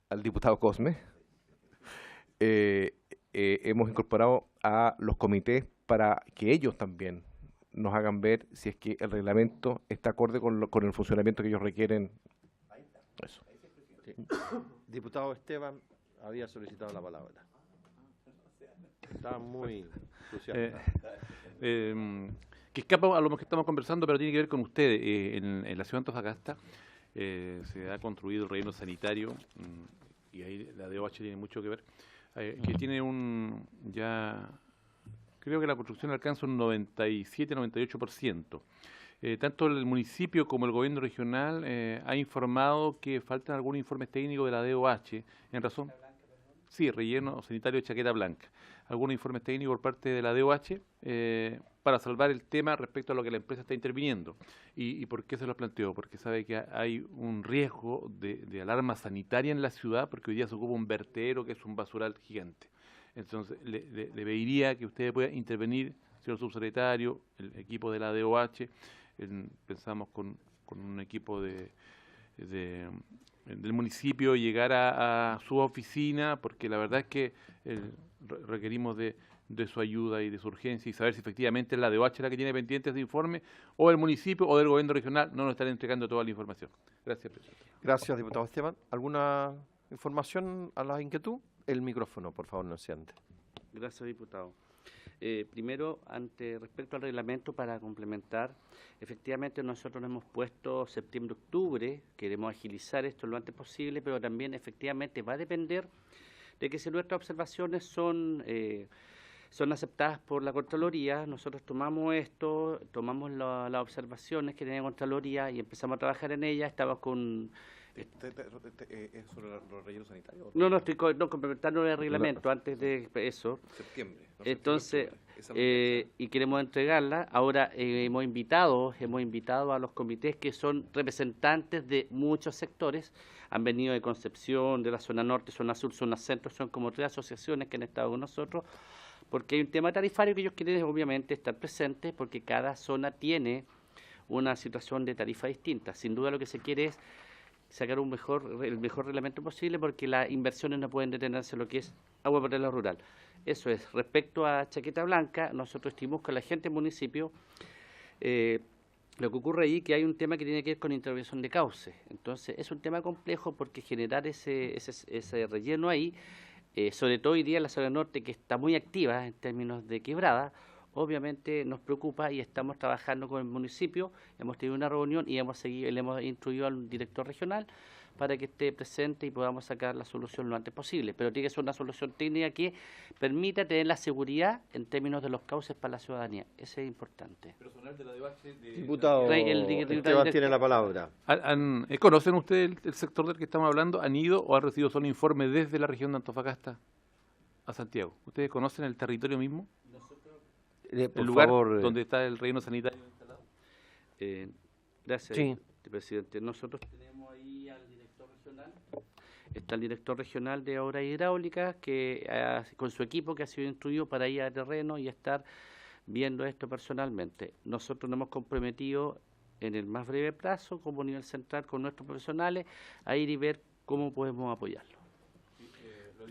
al diputado Cosme, hemos incorporado a los comités para que ellos también nos hagan ver si es que el reglamento está acorde con el funcionamiento que ellos requieren. Eso. Sí. Diputado Esteban había solicitado la palabra. Estaba muy entusiasta. Que escapa a lo que estamos conversando, pero tiene que ver con ustedes. En la ciudad de Antofagasta se ha construido el relleno sanitario, y ahí la DOH tiene mucho que ver, que tiene creo que la construcción alcanza un 97-98%. Tanto el municipio como el gobierno regional ha informado que faltan algunos informes técnicos de la DOH en razón. Sí, relleno sanitario de Chaqueta Blanca. Algunos informes técnicos por parte de la DOH para salvar el tema respecto a lo que la empresa está interviniendo. ¿Y por qué se lo planteo? Porque sabe que hay un riesgo de alarma sanitaria en la ciudad, porque hoy día se ocupa un vertedero que es un basural gigante. Entonces, le pediría que usted pueda intervenir, señor subsecretario, el equipo de la DOH. Pensamos con un equipo del municipio llegar a su oficina, porque la verdad es que requerimos de su ayuda y de su urgencia y saber si efectivamente es la DOH la que tiene pendientes de informe o el municipio o del gobierno regional no nos están entregando toda la información. Gracias, presidente. Gracias, diputado Esteban. ¿Alguna información a la inquietud? El micrófono, por favor, no enciende. Gracias, diputado. Primero, respecto al reglamento, para complementar, efectivamente nosotros nos hemos puesto septiembre-octubre, queremos agilizar esto lo antes posible, pero también efectivamente va a depender de que si nuestras observaciones son aceptadas por la Contraloría, nosotros tomamos las observaciones que tiene Contraloría y empezamos a trabajar en ellas. Estamos con... ¿Es sobre los rellenos sanitarios? No, estoy complementando el reglamento antes de eso. Septiembre. Entonces, y queremos entregarla. Ahora hemos invitado a los comités que son representantes de muchos sectores. Han venido de Concepción, de la zona norte, zona sur, zona centro, son como 3 asociaciones que han estado con nosotros, porque hay un tema tarifario que ellos quieren obviamente estar presentes, porque cada zona tiene una situación de tarifa distinta. Sin duda lo que se quiere es sacar el mejor reglamento posible, porque las inversiones no pueden detenerse en lo que es agua potable rural. Eso es. Respecto a Chaqueta Blanca, nosotros estimamos que la gente del municipio, lo que ocurre ahí es que hay un tema que tiene que ver con intervención de cauce. Entonces, es un tema complejo porque generar ese relleno ahí, sobre todo hoy día en la zona norte, que está muy activa en términos de quebrada, obviamente nos preocupa y estamos trabajando con el municipio. Hemos tenido una reunión y le hemos instruido al director regional para que esté presente y podamos sacar la solución lo antes posible. Pero tiene que ser una solución técnica que permita tener la seguridad en términos de los cauces para la ciudadanía. Eso es importante. Diputado, Esteban tiene la palabra. ¿Conocen ustedes el sector del que estamos hablando? ¿Han ido o han recibido solo informes desde la región de Antofagasta a Santiago? ¿Ustedes conocen el territorio mismo? ¿El lugar donde está el relleno sanitario instalado? Gracias, Sí. presidente. Nosotros tenemos ahí al director regional. Está el director regional de obras hidráulicas que con su equipo que ha sido instruido para ir a terreno y estar viendo esto personalmente. Nosotros nos hemos comprometido en el más breve plazo, como nivel central, con nuestros profesionales, a ir y ver cómo podemos apoyarlo.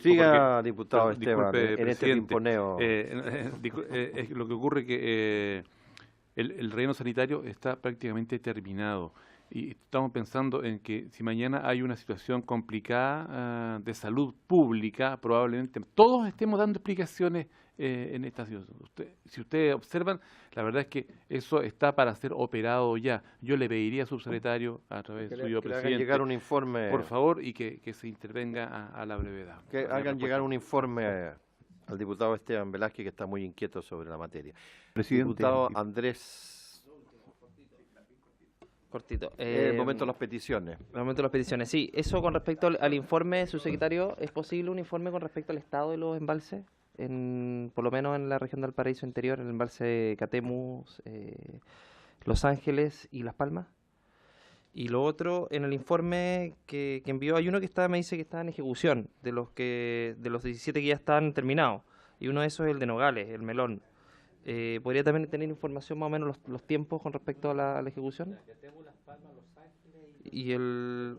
Siga, diputado Disculpe, Esteban, en este presidente. pimponeo. Lo que ocurre es que el relleno sanitario está prácticamente terminado y estamos pensando en que si mañana hay una situación complicada de salud pública, probablemente todos estemos dando explicaciones en esta situación. Si ustedes observan, la verdad es que eso está para ser operado ya. Yo le pediría, subsecretario, a través de suyo, que le hagan presidente, llegar un informe, por favor, y que se intervenga a la brevedad. que hagan llegar un informe al diputado Esteban Velázquez, que está muy inquieto sobre la materia. Presidente. Diputado Andrés, Cortito. el momento de las peticiones. El momento de las peticiones, sí. Eso con respecto al informe, subsecretario, ¿es posible un informe con respecto al estado de los embalses? Por lo menos en la región de Valparaíso Interior, el embalse Catemus, Los Ángeles y Las Palmas. Y lo otro, en el informe que envió, hay uno que me dice que está en ejecución, de los 17 que ya están terminados. Y uno de esos es el de Nogales, el Melón. ¿Podría también tener información más o menos los tiempos con respecto a la ejecución? Y el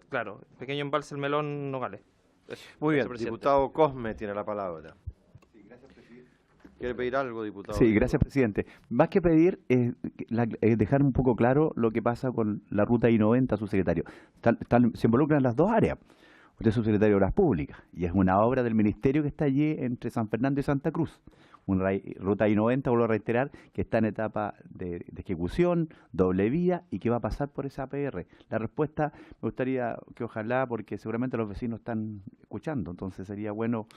pequeño embalse, el Melón, Nogales. Muy bien, presidente. diputado Cosme tiene la palabra. ¿Quiere pedir algo, diputado? Sí, gracias, presidente. Más que pedir, dejar un poco claro lo que pasa con la ruta I-90, subsecretario. Se involucran las dos áreas. Usted es subsecretario de Obras Públicas y es una obra del ministerio que está allí entre San Fernando y Santa Cruz. Una ruta I-90, vuelvo a reiterar, que está en etapa de ejecución, doble vía y que va a pasar por esa APR. La respuesta me gustaría que ojalá, porque seguramente los vecinos están escuchando, entonces sería bueno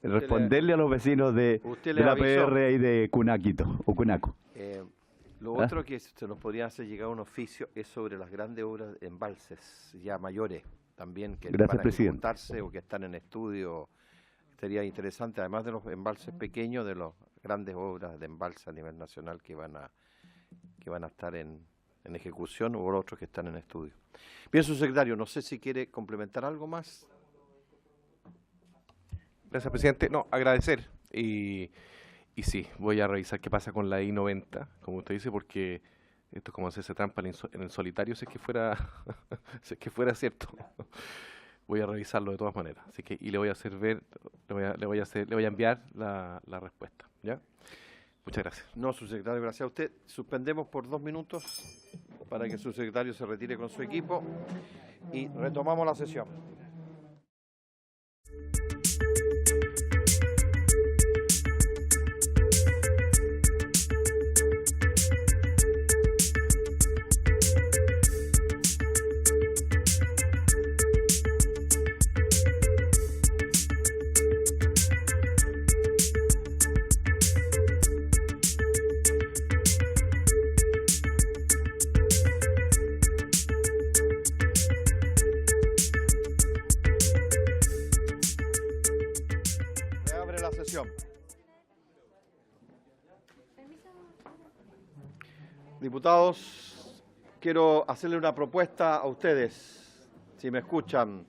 responderle a los vecinos de la APR y de Cunaquito o Cunaco. Lo otro que se nos podría hacer llegar un oficio es sobre las grandes obras de embalses ya mayores también que Gracias, van a presidente. ejecutarse o que están en estudio. Sería interesante, además de los embalses pequeños, de las grandes obras de embalse a nivel nacional que van a estar en ejecución o otros que están en estudio. Bien, subsecretario, no sé si quiere complementar algo más. Gracias, presidente. No, agradecer. Y sí, voy a revisar qué pasa con la I-90, como usted dice, porque esto es como hacerse trampa en el solitario, si es que fuera, si es que fuera cierto. Voy a revisarlo de todas maneras. Así que, y le voy a hacer ver, le voy a enviar la respuesta. ¿Ya? Muchas gracias. No, subsecretario, gracias a usted. Suspendemos por 2 minutos para que el subsecretario se retire con su equipo y retomamos la sesión. Diputados, quiero hacerle una propuesta a ustedes, si me escuchan.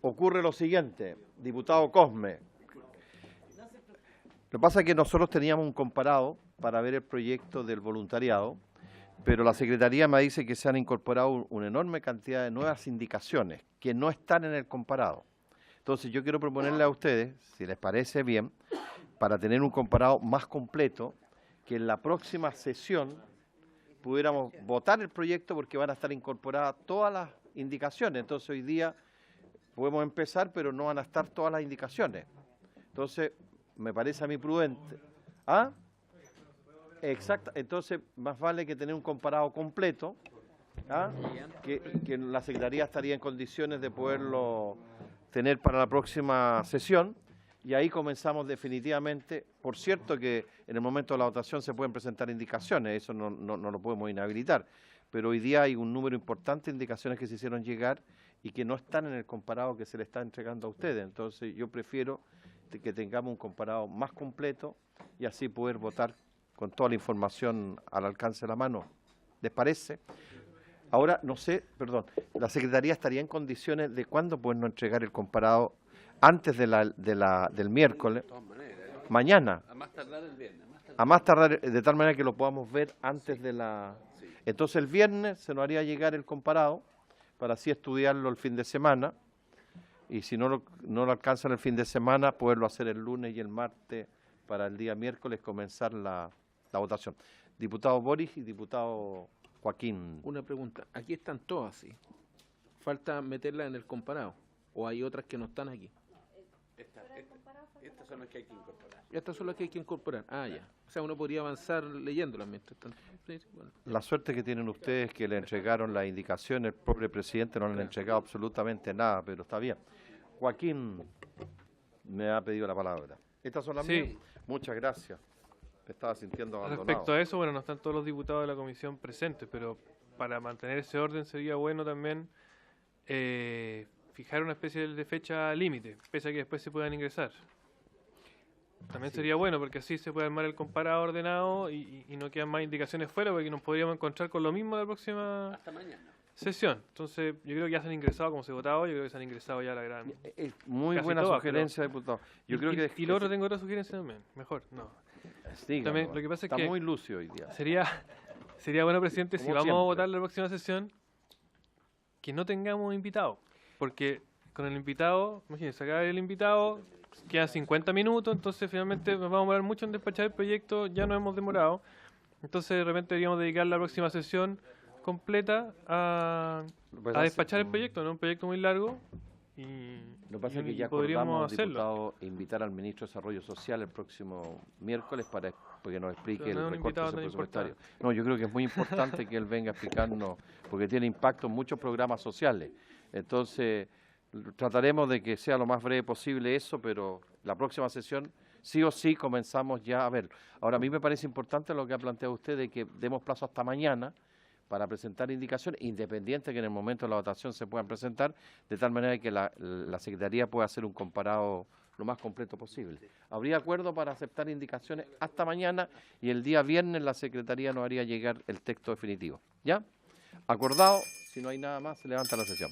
Ocurre lo siguiente, diputado Cosme. Lo que pasa es que nosotros teníamos un comparado para ver el proyecto del voluntariado, pero la Secretaría me dice que se han incorporado una enorme cantidad de nuevas indicaciones que no están en el comparado. Entonces yo quiero proponerle a ustedes, si les parece bien, para tener un comparado más completo, que en la próxima sesión pudiéramos votar el proyecto porque van a estar incorporadas todas las indicaciones. Entonces hoy día podemos empezar, pero no van a estar todas las indicaciones. Entonces me parece a mí prudente. ¿Ah? Exacto. Entonces más vale que tener un comparado completo, ¿ah? que la Secretaría estaría en condiciones de poderlo tener para la próxima sesión. Y ahí comenzamos definitivamente. Por cierto que en el momento de la votación se pueden presentar indicaciones, eso no lo podemos inhabilitar, pero hoy día hay un número importante de indicaciones que se hicieron llegar y que no están en el comparado que se le está entregando a ustedes. Entonces yo prefiero que tengamos un comparado más completo y así poder votar con toda la información al alcance de la mano. ¿Les parece? Ahora, no sé, perdón, ¿la Secretaría estaría en condiciones de cuándo podernos entregar el comparado? Antes del miércoles, mañana, A más tardar el viernes. a más tardar, de tal manera que lo podamos ver antes de la... Entonces el viernes se nos haría llegar el comparado para así estudiarlo el fin de semana y si no lo alcanzan el fin de semana, poderlo hacer el lunes y el martes para el día miércoles comenzar la votación. Diputado Boris y diputado Joaquín. Una pregunta, aquí están todas, ¿sí? Falta meterla en el comparado, ¿o hay otras que no están aquí? Estas son las que hay que incorporar. Estas son las que hay que incorporar. Ah, ya. O sea, uno podría avanzar leyéndolas mientras tanto. Sí, bueno. La suerte que tienen ustedes que le entregaron la indicación, el pobre presidente no le ha entregado absolutamente nada, pero está bien. Joaquín me ha pedido la palabra. ¿Estas son las mías? Muchas gracias. Me estaba sintiendo abandonado. Respecto a eso, bueno, no están todos los diputados de la comisión presentes, pero para mantener ese orden sería bueno también fijar una especie de fecha límite, pese a que después se puedan ingresar. También sería bueno, porque así se puede armar el comparado ordenado y no quedan más indicaciones fuera, porque nos podríamos encontrar con lo mismo la próxima sesión. Entonces, yo creo que ya se han ingresado, como se votaba, yo creo que se han ingresado ya la gran... Muy buena sugerencia, diputado. Yo creo que y lo otro, tengo otra sugerencia también, mejor, no. Dígalo, también, lo que pasa es está que muy lúcido hoy día. Sería bueno, presidente, Como si vamos siempre. a votar la próxima sesión, que no tengamos invitado, porque con el invitado, imagínense, acá el invitado, quedan 50 minutos, entonces finalmente nos vamos a demorar mucho en despachar el proyecto, ya nos hemos demorado, entonces de repente deberíamos dedicar la próxima sesión completa a despachar el proyecto, no un proyecto muy largo, y Lo que pasa es que y ya podríamos acordamos, hacerlo. diputado, invitar al ministro de Desarrollo Social el próximo miércoles para que nos explique Pero no el es un recorte invitado tan presupuestario. No, yo creo que es muy importante que él venga a explicarnos, porque tiene impacto en muchos programas sociales. Entonces, trataremos de que sea lo más breve posible eso, pero la próxima sesión sí o sí comenzamos ya a verlo. Ahora, a mí me parece importante lo que ha planteado usted de que demos plazo hasta mañana para presentar indicaciones, independiente que en el momento de la votación se puedan presentar, de tal manera que la Secretaría pueda hacer un comparado lo más completo posible. ¿Habría acuerdo para aceptar indicaciones hasta mañana y el día viernes la Secretaría nos haría llegar el texto definitivo? ¿Ya? Acordado, si no hay nada más, se levanta la sesión.